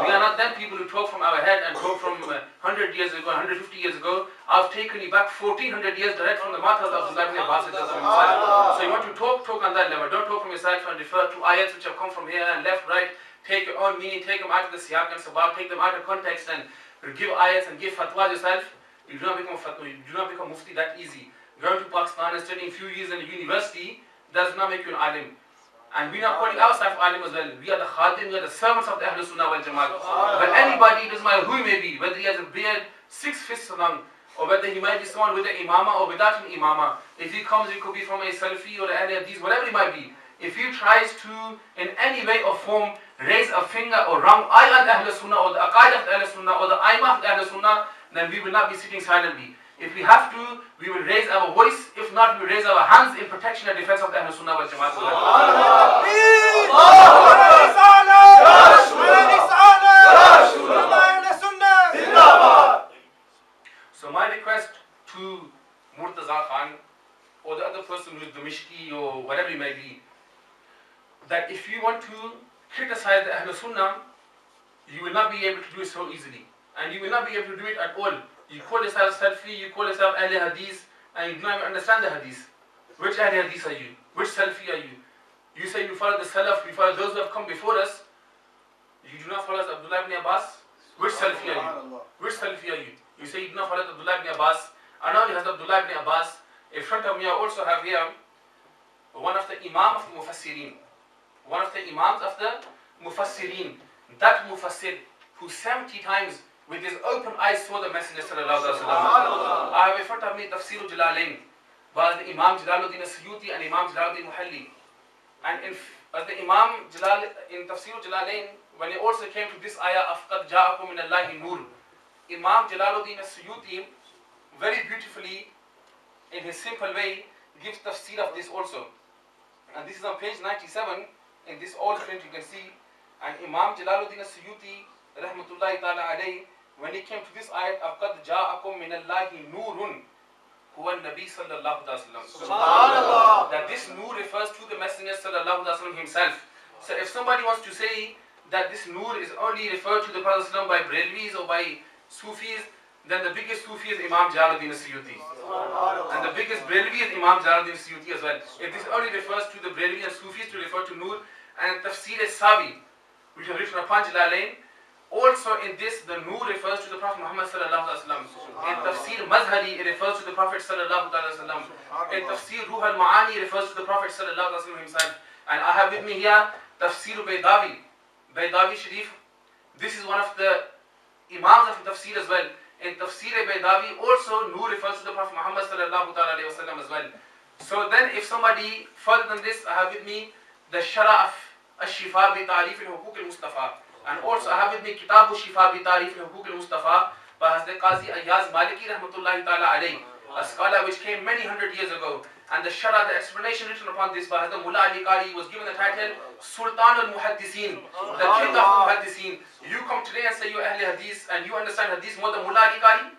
D: We are not them people who talk from our head and talk from 100 years ago, 150 years ago. I've taken you back 1400 years direct from the mouth of Abdullah ibn Abbas. So you want to talk on that level. Don't talk from yourself and refer to ayats which have come from here and left, right. Take your own meaning, take them out of the siyak and sabab, take them out of context and give ayats and give fatwas yourself. You do not become fatwa, you do not become mufti that easy. Going to Pakistan and studying a few years in a university does not make you an alim. And we are not calling ourselves alim as well. We are the khadim, we are the servants of the Ahl Sunnah wal Jamaat. But anybody, doesn't matter who he may be, whether he has a beard 6 fists long, or whether he might be someone with an imama or without an imama, if he comes, he could be from a Salafi or any of these, whatever he might be. If he tries to, in any way or form, raise a finger or wrong eye at Ahl Sunnah or the aqaid of the Ahl Sunnah or the aimah of the Ahl Sunnah, then we will not be sitting silently. If we have to, we will raise our voice. If not, we will raise our hands in protection and defense of the Ahl Sunnah wal Jamaat. Junaidi, that if you want to criticize the Ahlul Sunnah, you will not be able to do it so easily. And you will not be able to do it at all. You call yourself Salafi, you call yourself Ahl Hadith, and you do not even understand the Hadith. Which Ahl Hadith are you? Which Salafi are you? You say you follow the Salaf, you follow those who have come before us. You do not follow Abdullah ibn Abbas. Which Salafi are you? Which Salafi are you? You say you do not follow Abdullah ibn Abbas. And not only has Abdullah ibn Abbas, in front of me I also have here one of the Imam of the Mufassirin. One of the Imams of the Mufassirin. That Mufassir who 70 times with his open eyes saw the Messenger sallallahu alaihi wasallam. I have in front of me Tafsir Jalalain by the Imam Jalaluddin Suyuti and Imam Jalaluddin Muhalli. And as the Imam Jalal in Tafsir Jalalain, when he also came to this ayah of Qad Ja'akum min Allahi Nur, Imam Jalaluddin Suyuti very beautifully in his simple way gives tafsir of this also. And this is on page 97 in this old print you can see. And Imam Jalaluddin Suyuti rahmatullahi ta'ala alayhi, when he came to this ayat of Qad Ja'akum min Allahi Nurun huwa Nabi sallallahu alaihi wasallam, that this nur refers to the Messenger sallallahu alaihi wasallam himself. So if somebody wants to say that this nur is only referred to the Prophet sallallahu by Brelvis or by Sufis, then the biggest Sufi is Imam Jalaluddin Suyuti. And the biggest Brelvi is Imam Jalaluddin Suyuti as well. If this only refers to the Brelvi and Sufis to refer to nur, and Tafsir Sawi, which is written upon Jalalain, also in this the nur refers to the Prophet Muhammad sallallahu alaihi wasallam. In Tafsir Mazhari it refers to the Prophet sallallahu alaihi wasallam. In Tafsir Ruh al-Ma'ani it refers to the Prophet sallallahu alaihi wasallam himself. And I have with me here Tafsir Baydawi Sharif. This is one of the Imams of Tafsir as well. In Tafsir Baydawi also nur refers to the Prophet Muhammad sallallahu alaihi wasallam as well. So then if somebody further than this, I have with me the Shara of Ash-Shifa bi Ta'rif al-Huquq al-Mustafa. And also I have with me Kitab al-Shifa bi Ta'rif al-Huquq al-Mustafa by Hazrat Qazi Ayaz Maliki rahmatullahi ta'ala alayhi, a scholar which came many hundred years ago. And the Shara, the explanation written upon this by Hazrat Mullah Ali Qari, was given the title Sultan al-Muhaddithin, the king of Muhaddithin. You come today and say you are Ahl Hadith and you understand Hadith more than Mullah Ali Qari?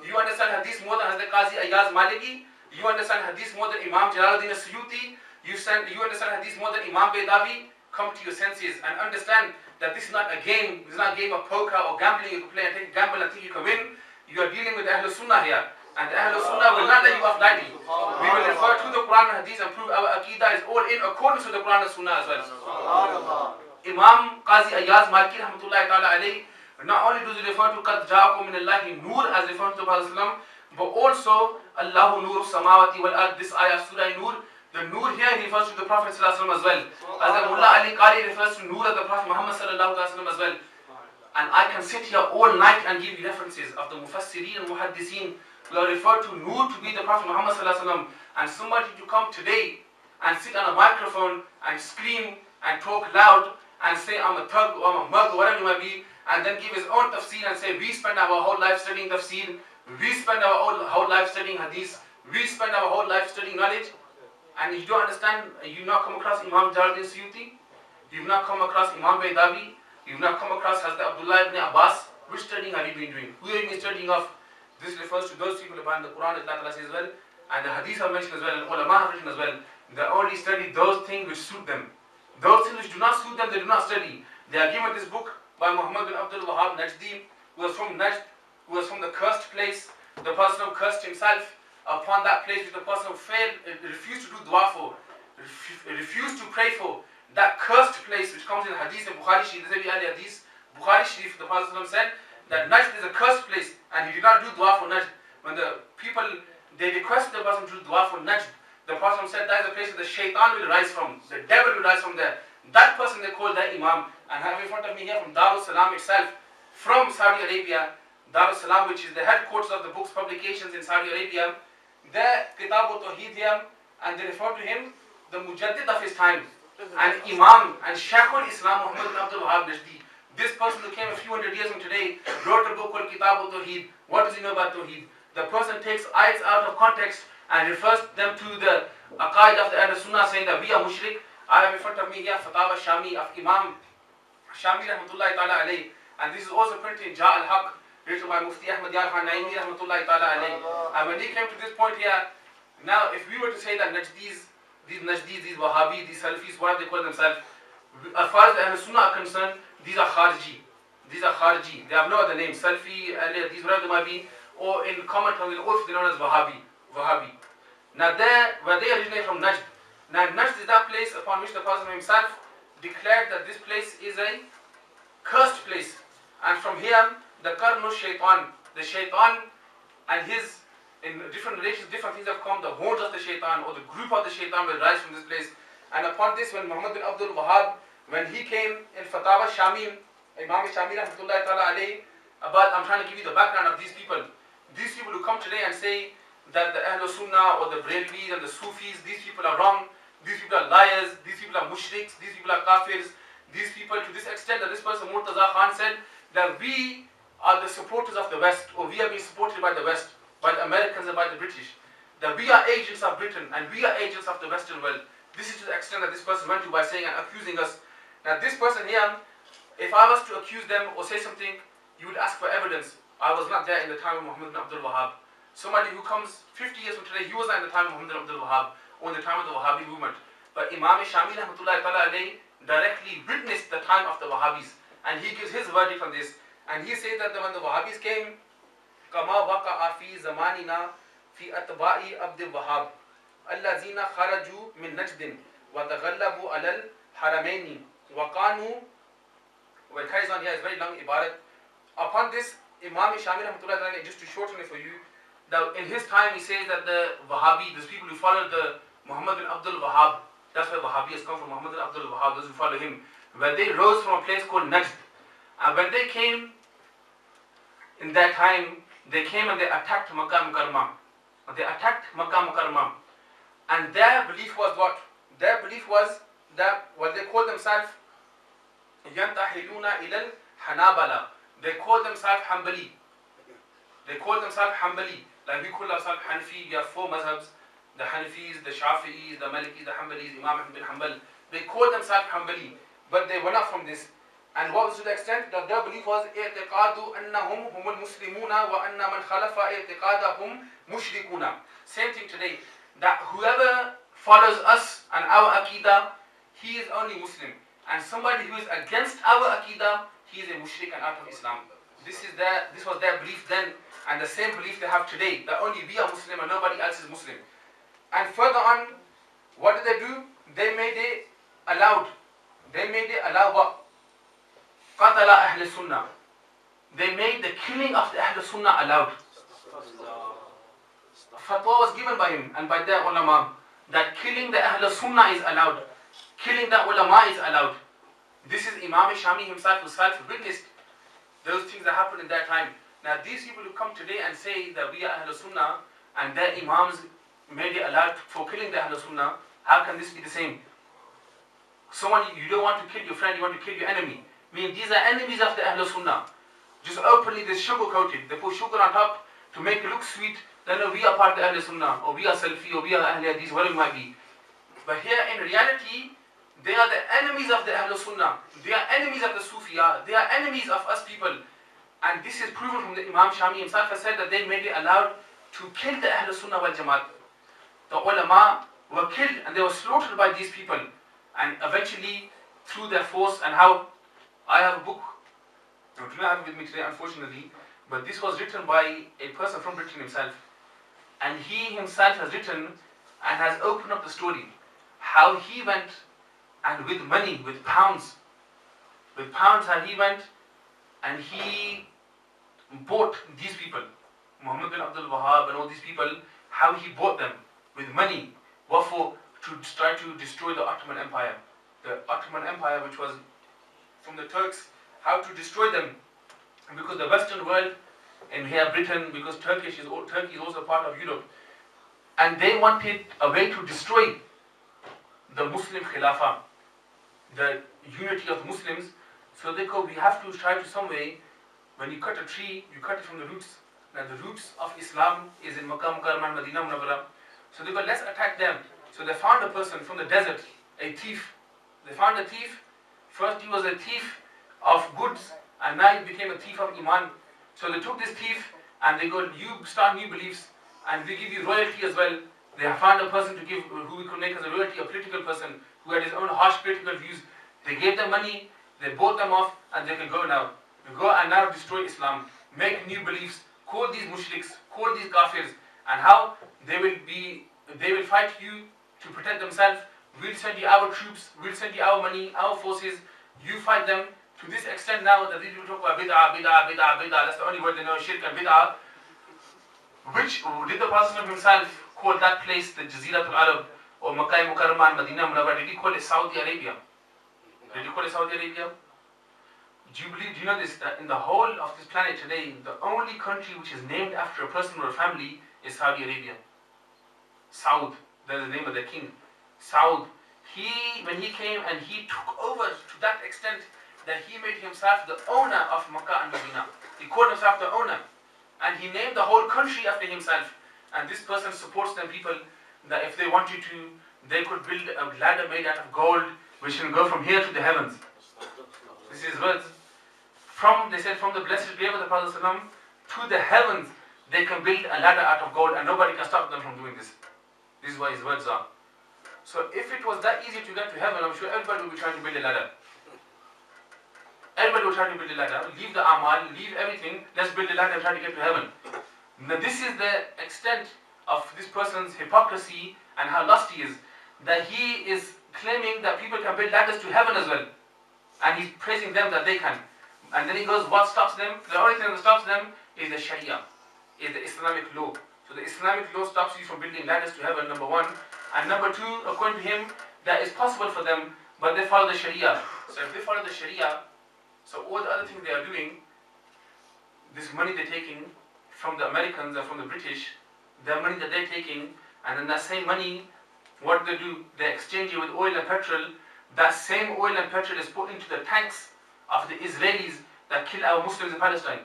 D: You understand Hadith more than Hazrat Qazi Ayaz Maliki? You understand Hadith more than Imam Jalaluddin Suyuti? You understand Hadith more than Imam Baydawi? Come to your senses and understand that this is not a game. This is not a game of poker or gambling. You can play and take a gamble and think you can win. You are dealing with Ahlul Sunnah here. And the Ahlul Sunnah will not let you off lightly. We will refer to the Quran and Hadith and prove our Aqidah is all in accordance with the Quran and Sunnah as well. Imam Qazi Ayaz Maliki rahmatullahi ta'ala alayhi, not only does he refer to Qad Ja'akum min Allahi Nur as referring to the Prophet, but also Allahu Nur Samawati wal Ard, this ayah Surah Nur. The Nur here refers to the Prophet as well. As the Mullah Ali Qari refers to Nur of the Prophet Muhammad as well. And I can sit here all night and give you references of the Mufassirin and Muhaddithin who are referred to Nur to be the Prophet Muhammad and somebody to come today and sit on a microphone and scream and talk loud and say I'm a thug or I'm a mug or whatever it might be, and then give his own tafsir and say we spend our whole life studying tafsir, we spend our whole life studying hadith, we spend our whole life studying knowledge. And you don't understand, you've not come across Imam Jalaluddin Suyuti, you've not come across Imam Baydawi, you've not come across Hazrat Abdullah ibn Abbas. Which studying have you been doing? Who have you been studying of? This refers to those people upon the Quran, Allah Ta'ala says as well, and the Hadith are mentioned as well, and ulama have written as well. They only study those things which suit them. Those things which do not suit them, they do not study. They are given this book by Muhammad bin Abdul Wahab Najdi, who was from Najd, who was from the cursed place. The person who cursed himself upon that place which the person failed, refused to do dua for, refused to pray for, that cursed place which comes in Hadith and Bukhari Sharif, Bukhari Sharif, the Prophet said that Najd is a cursed place and he did not do dua for Najd. When the people, they requested the person to do dua for Najd, the Prophet said that is a place where the shaitan will rise from, the devil will rise from there. That person they call that Imam. And I have in front of me here from Darul Salam itself, from Saudi Arabia, Darul Salam, which is the headquarters of the book's publications in Saudi Arabia. Their Kitab al-Tawheed here, and they refer to him the Mujaddid of his time, and Imam and Shaykh al-Islam Muhammad bin Abdul Wahab Najdi. This person who came a few hundred years from today wrote a book called Kitab al-Tawheed. What does he know about Tawheed? The person takes ayats out of context and refers them to the Aqaid of the Ahl Sunnah, saying that we are mushrik. I have in front of me here Fatawa Shami of Imam Shami rahmatullahi ta'ala alayhi, and this is also printed in Ja al-Haq, written by Mufti Ahmad Yar Khan Naimi rahmatullahi ta'ala alayhi. And when he came to this point here, now if we were to say that Najdis, these Najdis, these Wahhabis, these Salafis, whatever they call themselves, as far as the Ahl Sunnah are concerned, these are Khariji. These are Khariji. They have no other name. Salafi, these whatever they might be, or in common terms, they're known as Wahhabi. Now where they originate from Najd. Now Najd is that place upon which the Prophet himself declared that this place is a cursed place. And from here, the Qarnu Shaitan, the Shaitan and his, in different relations, different things have come, the hordes of the Shaitan or the group of the Shaitan will rise from this place. And upon this, when Muhammad bin Abdul Wahhab, when he came in Fatawa Shami, Imam Shami rahmatullahi ta'ala alayhi, about, I'm trying to give you the background of these people. These people who come today and say that the Ahl Sunnah or the Brelvis and the Sufis, these people are wrong, these people are liars, these people are mushriks, these people are kafirs, these people, to this extent that this person Murtaza Khan said that we are the supporters of the West, or we are being supported by the West, by the Americans and by the British, that we are agents of Britain and we are agents of the Western world. This is to the extent that this person went to by saying and accusing us. Now this person here, if I was to accuse them or say something, you would ask for evidence. I was not there in the time of Muhammad bin Abdul Wahhab. Somebody who comes 50 years from today, he was not in the time of Muhammad bin Abdul Wahhab or in the time of the Wahhabi movement. But Imam Shami rahmatullahi ta'ala alayhi directly witnessed the time of the Wahhabis, and he gives his verdict on this. And he says that when the Wahhabis came, كما وقع في زماننا في أتباع عبد الوهاب الذين خرجوا من نجد وتغلبوا على الحرمين وكانوا, well, carries on here, it's very long ibarat. Upon this, Imam Shami rahmatullahi, just to shorten it for you, that in his time he says that the Wahhabi, those people who followed the Muhammad bin Abdul Wahhab, that's where Wahhabi has come from, Muhammad bin Abdul Wahhab, those who follow him, when they rose from a place called Najd, and when they came in that time, they came and they attacked Makkah Mukarramah. They attacked Makkah Mukarramah. And their belief was what? Their belief was that what they called themselves Yantahiluna ilal Hanabala. They called themselves Hanbali. They called themselves Hanbali. Like we call ourselves Hanafi. We have four mazhabs: the Hanafis, the Shafi'is, the Malikis, the Hanbalis, Imam Ahmad bin Hanbal. They called themselves Hanbali, but they were not from this. And what was to the extent that their belief was اعتقاد أنهم هم المسلمون وأن من خالف اعتقادهم مشركون. Same thing today, that whoever follows us and our Aqidah, he is only Muslim. And somebody who is against our Aqidah, he is a mushrik and out of Islam. This was their belief then, and the same belief they have today, that only we are Muslim and nobody else is Muslim. And further on, what did they do? They made it allowed. They made it allow what? Qatala Ahl Sunnah. They made the killing of the Ahl Sunnah allowed. Fatwa was given by him and by their ulama that killing the Ahl Sunnah is allowed. Killing the ulama is allowed. This is Imam Shami himself who witnessed those things that happened in that time. Now these people who come today and say that we are Ahl Sunnah and their imams made it allowed for killing the Ahl Sunnah, how can this be the same? Someone, you don't want to kill your friend, you want to kill your enemy. I mean, these are enemies of the Ahl Sunnah. Just openly, they sugar-coated. They put sugar on top to make it look sweet. Then we are part of the Ahl Sunnah, or we are Salafi, or we are Ahl Hadith, whatever it might be. But here, in reality, they are the enemies of the Ahl Sunnah. They are enemies of the Sufiyah. They are enemies of us people. And this is proven from the Imam Shami himself has said that they made it allowed to kill the Ahl Sunnah wal Jamaat. The ulama were killed and they were slaughtered by these people. And eventually, through their force and how, I have a book, I do not have it with me today unfortunately, but this was written by a person from Britain himself. And he himself has written and has opened up the story, how he went and with money, with pounds how he went and he bought these people, Muhammad bin Abdul Wahhab and all these people, how he bought them with money. What for? To try to destroy the Ottoman Empire. The Ottoman Empire, which was from the Turks, how to destroy them. Because the Western world, and here Britain, because Turkey is also part of Europe, and they wanted a way to destroy the Muslim Khilafah, the unity of Muslims. So they go, we have to try to some way, when you cut a tree, you cut it from the roots. Now the roots of Islam is in Makkah Mukarramah and Medina Munawwarah. So they go, let's attack them. So they found a person from the desert, a thief. They found a thief. First he was a thief of goods, and now he became a thief of Iman. So they took this thief and they go, you start new beliefs and we give you royalty as well. They found a person to give, who we could make as a royalty, a political person who had his own harsh political views. They gave them money, they bought them off, and they can go now. You go and now destroy Islam, make new beliefs, call these mushriks, call these kafirs, and how they will fight you to protect themselves. We'll send you our troops, we'll send you our money, our forces, you fight them. To this extent now that these people talk about bid'ah, that's the only word they know, shirk and bid'ah. Which did the Prophet himself call that place the Jaziratul Arab or Makkah Mukarramah and Medina Munawwar? Did he call it Saudi Arabia? Did he call it Saudi Arabia? Do you know this, that in the whole of this planet today, the only country which is named after a person or a family is Saudi Arabia. Saud, that's the name of the king. Saud. When he came and he took over to that extent that he made himself the owner of Makkah and Medina. He called himself the owner. And he named the whole country after himself. And this person supports them people that if they wanted to, they could build a ladder made out of gold which can go from here to the heavens. This is words. They said from the blessed grave of the Prophet ﷺ to the heavens, they can build a ladder out of gold and nobody can stop them from doing this. This is what his words are. So if it was that easy to get to heaven, I'm sure everybody would be trying to build a ladder. Everybody will try to build a ladder, leave the amal, leave everything, let's build a ladder and try to get to heaven. Now this is the extent of this person's hypocrisy and how lost he is. That he is claiming that people can build ladders to heaven as well. And he's praising them that they can. And then he goes, what stops them? The only thing that stops them is the Sharia, is the Islamic law. So the Islamic law stops you from building ladders to heaven, number one. And number two, according to him, that is possible for them, but they follow the Sharia. So if they follow the Sharia, so all the other things they are doing, this money they're taking from the Americans and from the British, the money that they're taking, and then that same money, what they do, they exchange it with oil and petrol. That same oil and petrol is put into the tanks of the Israelis that kill our Muslims in Palestine.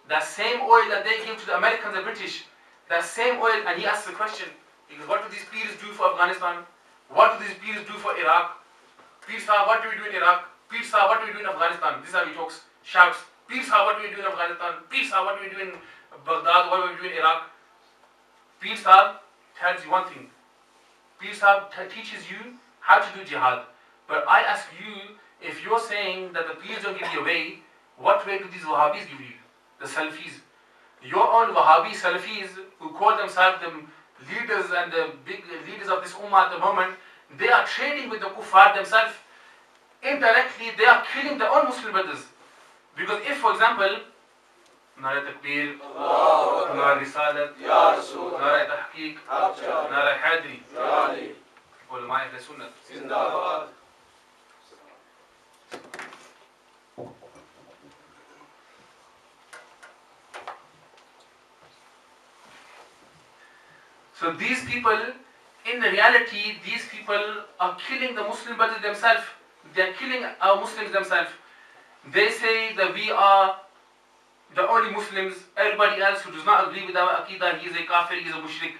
D: That same oil that they give to the Americans and British, that same oil, and he asks the question, he goes, what do these peers do for Afghanistan? What do these peers do for Iraq? Peers, what do we do in Iraq? Peers, what do we do in Afghanistan? This is how he talks, shouts. Peers, what do we do in Afghanistan? Peers, what do we do in Baghdad? What do we do in Iraq? Peers tells you one thing. Peers teaches you how to do jihad. But I ask you, if you're saying that the peers don't give you a way, what way do these Wahhabis give you? The Salafis. Your own Wahhabi Salafis, who call themselves the leaders and the big leaders of this Ummah at the moment, they are trading with the Kuffar themselves. Indirectly, they are killing their own Muslim brothers. Because if, for example, Nara Takbir, Nara Risalat, Nara Tahqiq, Nara Hadri, Ulama Ahl Sunnah, Zindabad. So these people, in reality, these people are killing the Muslim brothers themselves. They are killing our Muslims themselves. They say that we are the only Muslims. Everybody else who does not agree with our Aqidah, he is a kafir, he is a mushrik.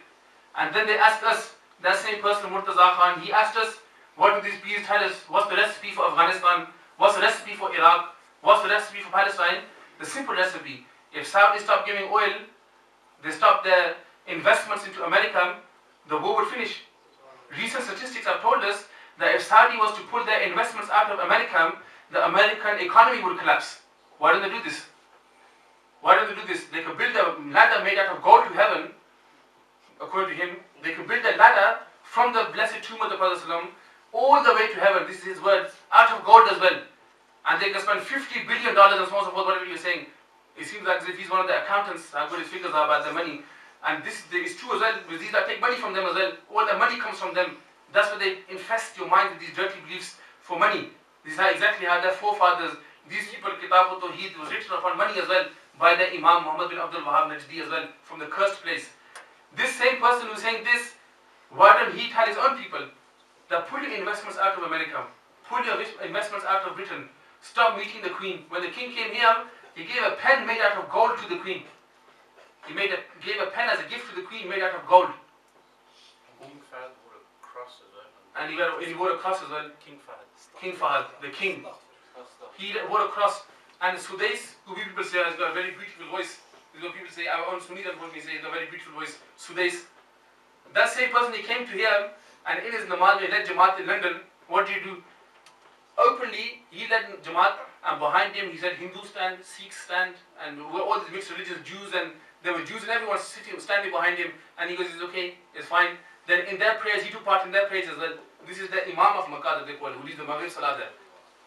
D: And then they ask us, that same person Murtaza Khan, he asked us, what do these peers tell us? What's the recipe for Afghanistan? What's the recipe for Iraq? What's the recipe for Palestine? The simple recipe. If Saudi stop giving oil, they stop their investments into America, the war would finish. Recent statistics have told us that if Saudi was to pull their investments out of America, the American economy would collapse. Why don't they do this? Why don't they do this? They could build a ladder made out of gold to heaven, according to him. They could build a ladder from the blessed tomb of the Prophet ﷺ all the way to heaven. This is his words, out of gold as well. And they can spend $50 billion and so on and so forth, whatever you're saying. It seems like as if he's one of the accountants, how good his figures are about the money. And this is true as well, because these that take money from them as well. All the money comes from them. That's why they infest your mind with these dirty beliefs for money. This is exactly how their forefathers, these people, Kitab al-Tawheed was written upon money as well, by the Imam Muhammad bin Abdul Wahab Najdi as well, from the cursed place. This same person who's saying this, why don't he tell his own people that pull your investments out of America, pull your investments out of Britain, stop meeting the Queen. When the King came here, he gave a pen made out of gold to the Queen. He gave a pen as a gift to the Queen made out of gold.
B: King Fahd wore a cross as well.
D: And he wore a cross as well.
B: King Fahd.
D: King Fahd, the king. He wore a cross. And Sudais, who people say has got a very beautiful voice. This is what people say, our own Sunni unfortunately say, he's got a very beautiful voice. Sudais, that same person, he came to him, and in his namaz, he led Jamaat in London. What did he do? Openly, he led Jamaat, and behind him, he said Hindu stand, Sikh stand, and all these mixed religions, Jews, and there were Jews, and everyone standing behind him, and he goes, it's okay, it's fine. Then in their prayers, he took part in their prayers as well. This is the Imam of Makkah that they call, who leads the Maghrib Salah there.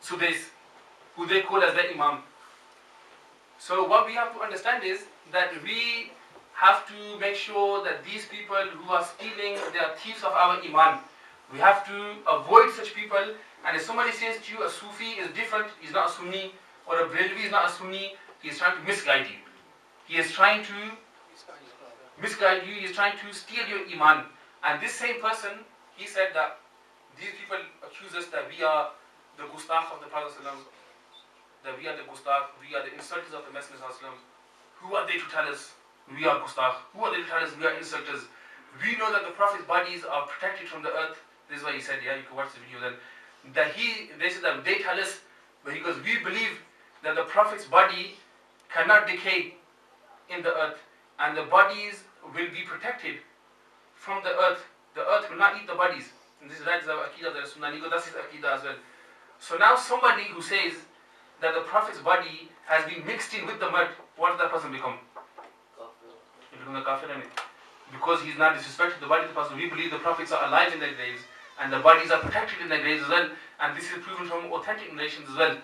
D: Sudais, who they call as their Imam. So what we have to understand is that we have to make sure that these people who are stealing, they are thieves of our Iman. We have to avoid such people. And if somebody says to you a Sufi is different, he's not a Sunni, or a Brelvi is not a Sunni, he is trying to misguide you. He is trying to misguide you, he is trying to steal your Iman. And this same person, he said that these people accuse us that we are the gustakh of the Prophet ﷺ, that we are the gustakh, we are the insulters of the Messenger ﷺ. Who are they to tell us we are gustakh? Who are they to tell us we are insulters? We know that the Prophet's bodies are protected from the earth. This is why he said, yeah, you can watch the video then. That they said that they tell us, but he goes, we believe that the Prophet's body cannot decay in the earth, and the bodies will be protected from the earth. The earth will not eat the bodies. And this is the Aqidah of the Sunnah. That's his Aqidah as well. So now somebody who says that the Prophet's body has been mixed in with the mud, what does that person become? He becomes a kafir, because he's not disrespected the body of the person. We believe the Prophets are alive in their graves, and the bodies are protected in their graves as well. And this is proven from authentic narrations as well.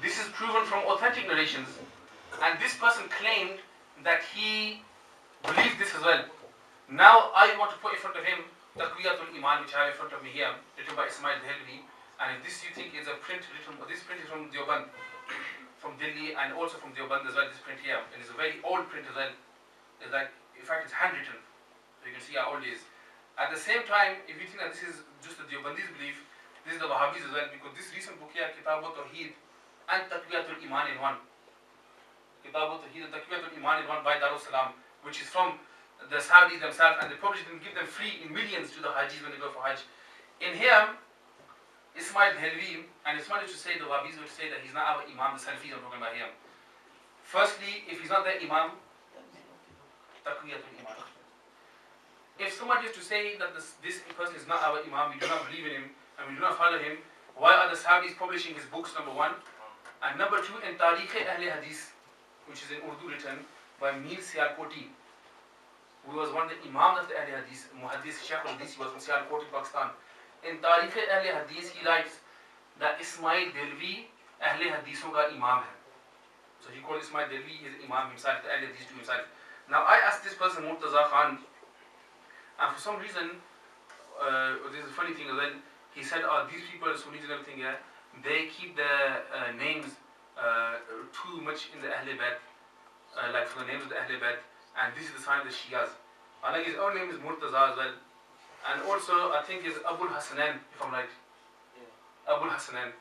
D: This is proven from authentic narrations. And this person claimed that he believed this as well. Now I want to put in front of him Taqwiyatul Iman, which I have in front of me here, written by Ismail Dehelvi. And if this you think is a print written, this print is from Deoband, from Delhi, and also from Deoband as well, this print here. And it's a very old print as well. It's like, in fact, it's handwritten. So you can see how old it is. At the same time, if you think that this is just the Deobandis belief, this is the Wahhabis as well, because this recent book here, Kitab al-Tawheed and Taqwiyatul Iman in one. Kitab al-Tawheed and Taqwiyatul Iman in one by Darul Salam, which is from the Saudis themselves, and they publish it and give them free in millions to the Hajis when they go for Hajj. In here, Ismail Dehelvi, and Ismail used to say, the Wahhabis would say that he's not our Imam, the Salafis are talking about him. Firstly, if he's not their Imam, Taqwiyatul Iman. If somebody is to say that this person is not our Imam, we do not believe in him, and we do not follow him, why are the Saudis publishing his books, number one? And number two, in Tarikh Ahle Hadith, which is in Urdu written by Mir Sialkoti, who was one of the Imams of the Ahle Hadith, Muhaddis Shaykh Nabeel, he was from Sialkoti, Pakistan. In Tarikh Ahle Hadith, he writes that Ismail Dehelvi Ahle Hadithon ka Imam hai. So he called Ismail Dehelvi his Imam himself, the Ahle Hadith to himself. Now I asked this person, Murtaza Khan, and for some reason, this is a funny thing as well, he said, these people, Sunnis and everything, yeah, they keep their names too much in the Ahle Bayt, like for the names of the Ahle Bayt, and this is the sign of the Shias. And like his own name is Murtaza as well. And also, I think is Abul Hasanan, if I'm right. Yeah. Abul Hasanan,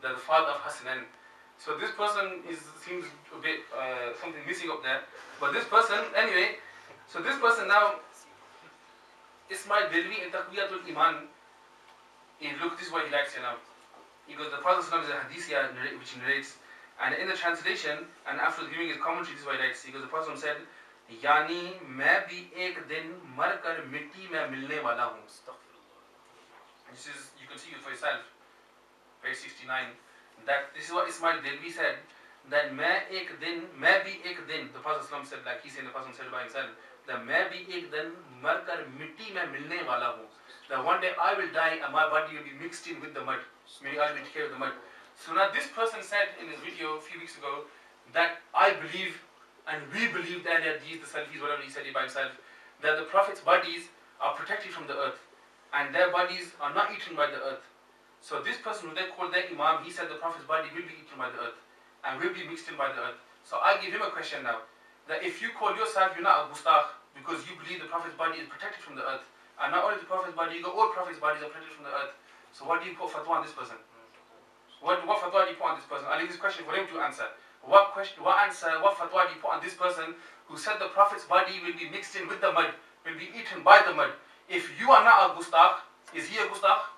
D: the father of Hasanan. So this person seems a bit something missing up there. But this person, anyway, so this person now, Ismail Dehelvi in Taqwiyatul Iman, look, this is what he writes here now. He goes, the Prophet is a hadith here, which he narrates, and in the translation, and after giving his commentary, this is what he writes. He goes, the Prophet said, Yani मैं भी एक दिन मर कर मिट्टी में मिलने वाला हूँ. This is, you can see it for yourself, page 69. That this is what Ismail Dehelvi said. That मैं भी एक दिन, the Prophet said, like he said, the Prophet said by himself, that मैं भी एक दिन मर कर मिट्टी में मिलने वाला हूँ. That one day I will die and my body will be mixed in with the mud. Meaning I will be taken with the mud. So now this person said in his video a few weeks ago that I believe, and we believe that these, the Salafis, whatever he said it by himself, that the Prophet's bodies are protected from the earth, and their bodies are not eaten by the earth. So this person who they call their Imam, he said the Prophet's body will be eaten by the earth, and will be mixed in by the earth. So I give him a question now, that if you call yourself, you're not a gustakh, because you believe the Prophet's body is protected from the earth, and not only the Prophet's body, you go, all Prophet's bodies are protected from the earth. So what do you put fatwa on this person? What fatwa do you put on this person? I'll leave this question for him to answer. What fatwa do you put on this person who said the Prophet's body will be mixed in with the mud, will be eaten by the mud? If you are not a gustakh, is he a gustakh?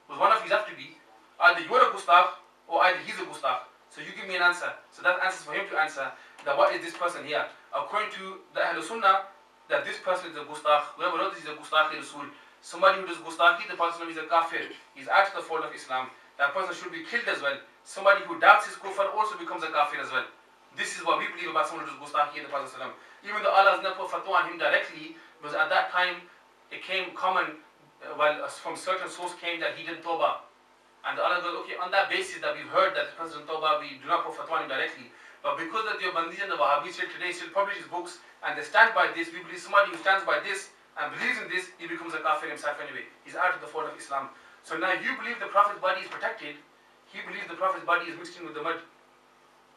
D: Because one of you have to be. Either you are a gustakh, or either he's a gustakh. So you give me an answer. So that answer is for him to answer. that what is this person here? According to the Ahlul Sunnah, that this person is a gustakh. Whoever wrote this is a gustakhi Rasul. Somebody who does gustakhi, the person is a kafir. He's out of the fold of Islam. That person should be killed as well. Somebody who doubts his kufr also becomes a kafir as well. This is what we believe about someone who does gustakhi in the Prophet ﷺ. Even though Allah has never put fatwa on him directly, because at that time it came common, from certain source came that he did tawbah. And Allah goes, okay, on that basis that we've heard that the Prophet tawbah, we do not put fatwa on him directly. But because the Deobandis and the Wahhabis today still publish his books and they stand by this, we believe somebody who stands by this and believes in this, he becomes a kafir himself anyway. He's out of the fold of Islam. So now you believe the Prophet's body is protected, he believes the Prophet's body is mixed in with the mud.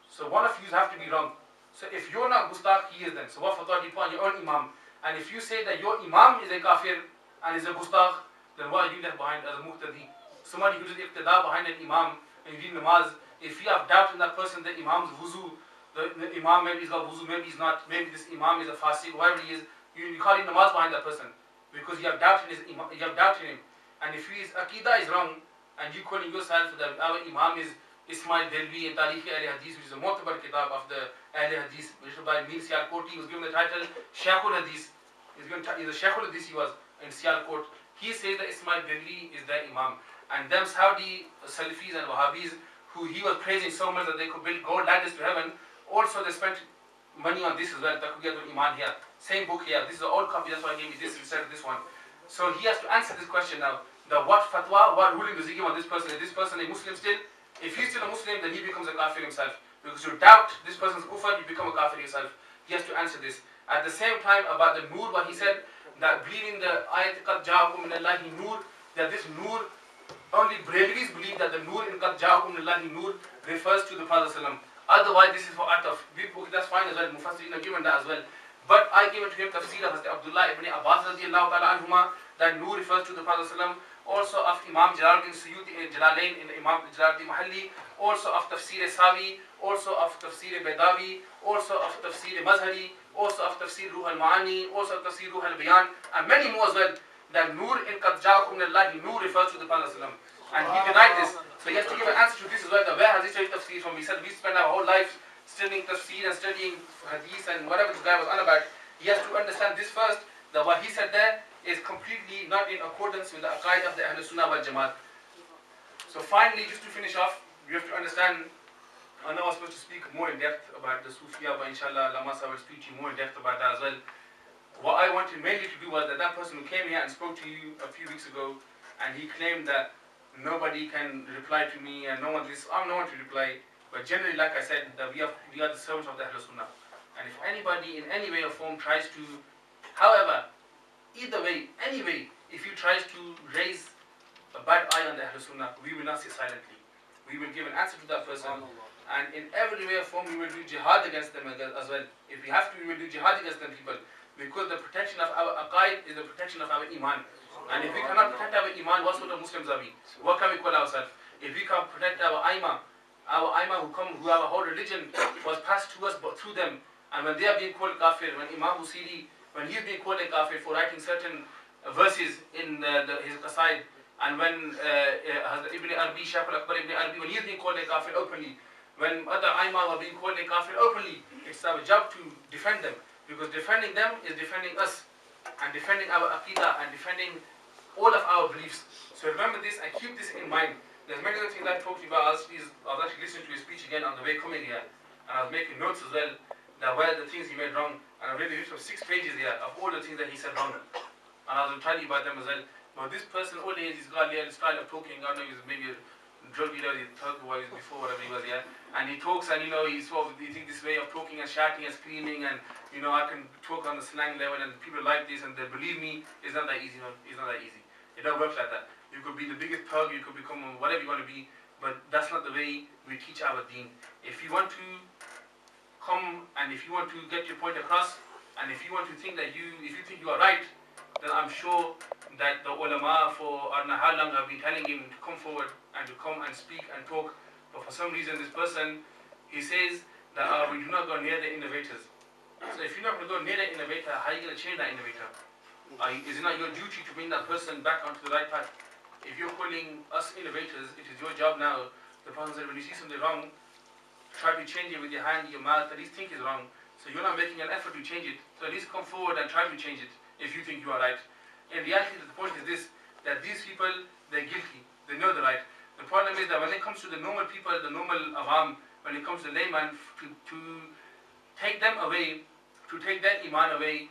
D: So one of you have to be wrong. So if you're not gustakh, he is then. So what fatwa do you put on your own imam? And if you say that your imam is a kafir and is a gustakh, then what are you left behind as a muqtadi? Somebody who does iqtida behind an imam and you read namaz, if you have doubt in that person, the imam's wuzu, the imam maybe he's got wuzu, maybe he's not, maybe this imam is a fasiq, whatever he is, you can't read namaz behind that person because you have doubt in his imam, you have doubt in him. And if his aqidah is wrong and you calling yourself that our imam is Ismail Delvi in Tariq al-Hadith, which is a mu'tabar kitab of the al-Hadith, which is by Mir Sialkot, he was given the title Shaykh al-Hadith. He's a Shaykh al-Hadith, he was in Sialkot. He says that Ismail Delvi is their imam. And them Saudi Salafis and Wahhabis, who he was praising so much that they could build gold ladders to heaven, also they spent money on this as well, Taqwiyatul Iman here. Same book here. This is an old copy, that's why I gave you this instead of this one. So he has to answer this question now. The what fatwa, what ruling does he give on this person? Is this person a Muslim still? If he's still a Muslim, then he becomes a kafir himself. Because you doubt this person's kufr, you become a kafir yourself. He has to answer this. At the same time, about the nur, what he said, that believing the ayat qad ja'akum min Allahi nur, that this nur, only Brahmanis believe that the nur in qad ja'akum min Allahi nur refers to the Prophet ﷺ. Otherwise, this is for ataf. That's fine as well. Mufassirin have given that as well. But I give it to him tafsir of Abdullah ibn Abbas radiallahu ta'ala anhuma, that nur refers to the Prophet ﷺ. Also of Imam Jalaluddin Suyuti in Jalalain in Imam Jalaluddin Mahalli, also of Tafsir Sawi, also of Tafsir Bedawi, also of Tafsir Mazhari, also of Tafsir Ruh al-Ma'ani, also of Tafsir Ruh al-Bayan, and many more as well. That nur in qad ja'akum min Allahi nur refers to the Prophet ﷺ. And he denied this. So he has to give an answer to this as well. That where has he studied tafsir from? He said we spend our whole life studying tafsir and studying hadith and whatever this guy was on about. He has to understand this first, that what he said there is completely not in accordance with the aqaid of the Ahlul Sunnah wal Jamaat. So finally, just to finish off, you have to understand, I know I was supposed to speak more in depth about the Sufiya, but inshallah, Lamasa will speak to you more in depth about that as well. What I wanted mainly to do was that person who came here and spoke to you a few weeks ago, and he claimed that nobody can reply to me and no one to reply, but generally, like I said, that we are the servants of the Ahlul Sunnah. And if anybody in any way or form tries to, however, either way, any way, if he tries to raise a bad eye on the Ahlul Sunnah, we will not sit silently. We will give an answer to that person, and in every way or form, we will do jihad against them as well. If we have to, we will do jihad against them people, because the protection of our aqaid is the protection of our iman. And if we cannot protect our iman, what sort of Muslims are we? What can we call ourselves? If we can't protect our aima who have a whole religion was passed to us but through them, and when they are being called kafir, when Imam Husiri, when he is being called a kafir for writing certain verses in his qasaid, and when Ibn Arabi, Shaykh al-Akbar Ibn Arabi, when he is being called a kafir openly, when other aima are being called a kafir openly, it's our job to defend them, because defending them is defending us, and defending our aqidah, and defending all of our beliefs. So remember this and keep this in mind. There's many other things I talked about. I was actually listening to his speech again on the way coming here, and I was making notes as well, that where the things he made wrong, and I really wrote 6 pages here of all the things that he said wrong, and I was telling you about them as well. But this person, all he is, he's got a style of talking. I don't know, he's maybe a drug dealer, he's thug boy before, whatever he was, yeah. And he talks, and he thinks this way of talking and shouting and screaming, and I can talk on the slang level, and people like this, and they believe me. It's not that easy, It's not that easy. It don't work like that. You could be the biggest thug, you could become whatever you want to be, but that's not the way we teach our deen. If you want to come, and if you want to get your point across, and if you want to think that if you think you are right, then I'm sure that the ulama for I don't know how long have been telling him to come forward and to come and speak and talk, but for some reason this person, he says that we do not go near the innovators. So if you're not going to go near the innovator, how are you going to change that innovator? Is it not your duty to bring that person back onto the right path? If you're calling us innovators, it is your job now. The Prophet said, when you see something wrong, try to change it with your hand, your mouth, at least think is wrong. So you're not making an effort to change it. So at least come forward and try to change it if you think you are right. In reality, the point is this, that these people, they're guilty. They know they're right. The problem is that when it comes to the normal people, the normal awam, when it comes to layman, to take them away, to take their iman away,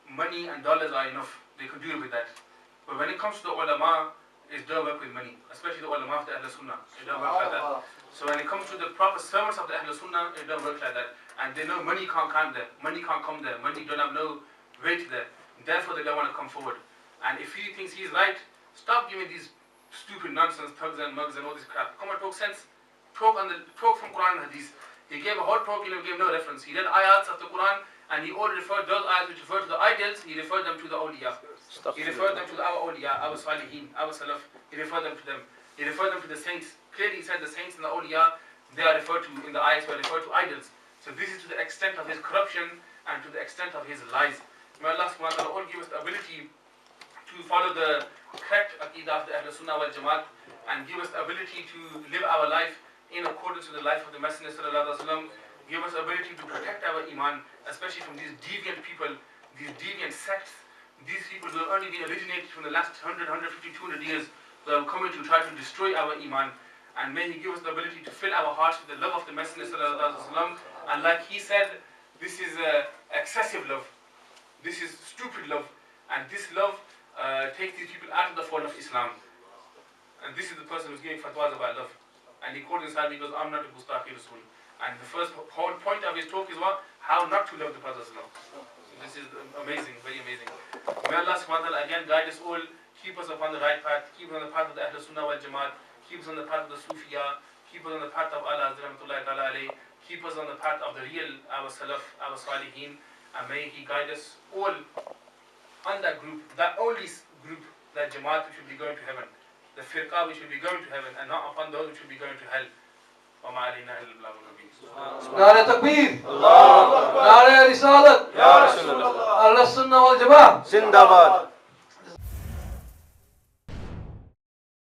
D: money and dollars are enough. They can deal with that. But when it comes to the ulama, it don't work with money, especially the ulama of the Ahl Sunnah. It don't work like that. So when it comes to the proper servants of the Ahl Sunnah, it don't work like that. And they know money can't come there. Money can't come there. Money don't have no weight there. Therefore, they don't want to come forward. And if he thinks he's right, stop giving these stupid nonsense, thugs and mugs and all this crap. Come and talk sense. Talk from Quran and Hadith. He gave a whole talk, he gave no reference. He read ayats of the Quran, and he only referred those ayats which refer to the idols, he referred them to the awliya. He referred them to our awliya, our salihin, our salaf. He referred them to them. He referred them to the saints. Clearly he said the saints and the awliya, they are referred to in the ayats, were referred to idols. So this is to the extent of his corruption and to the extent of his lies. May Allah subhanahu wa ta'ala all give us the ability to follow the correct aqidah of the Ahl Sunnah wal Jamaat and give us the ability to live our life in accordance with the life of the Messenger sallallahu alaihi wasallam. Give us the ability to protect our iman, especially from these deviant people, these deviant sects, these people who have only been originated from the last 100, 150, 200 years, who have come in to try to destroy our iman. And may He give us the ability to fill our hearts with the love of the Messenger sallallahu alaihi wasallam. And like he said, this is excessive love. This is stupid love. And this love takes these people out of the fold of Islam. And this is the person who's giving fatwas about love. And he called himself, he goes, I'm not a Gustaki Rasul. And the first whole point of his talk is what? How not to love the Prophet. So this is amazing, very amazing. May Allah subhanahu wa ta'ala again guide us all, keep us upon the right path, keep us on the path of the Ahl Sunnah wal Jamaat, keep us on the path of the Sufiyah, keep us on the path of Allah rahmatullahi ta'ala alayhi, keep us on the path of the real, our Salaf, our Salihin, and may He guide us all on that group, that only group, that Jamaat which will be going to heaven, the firqa which will be going to heaven, and not upon those which will be going to hell. وما علينا إلا البلاغ المبين.
E: نعرة تكبير. الله أكبر. نعرة رسالة. يا رسول الله. أهل السنة والجماعة. زندباد.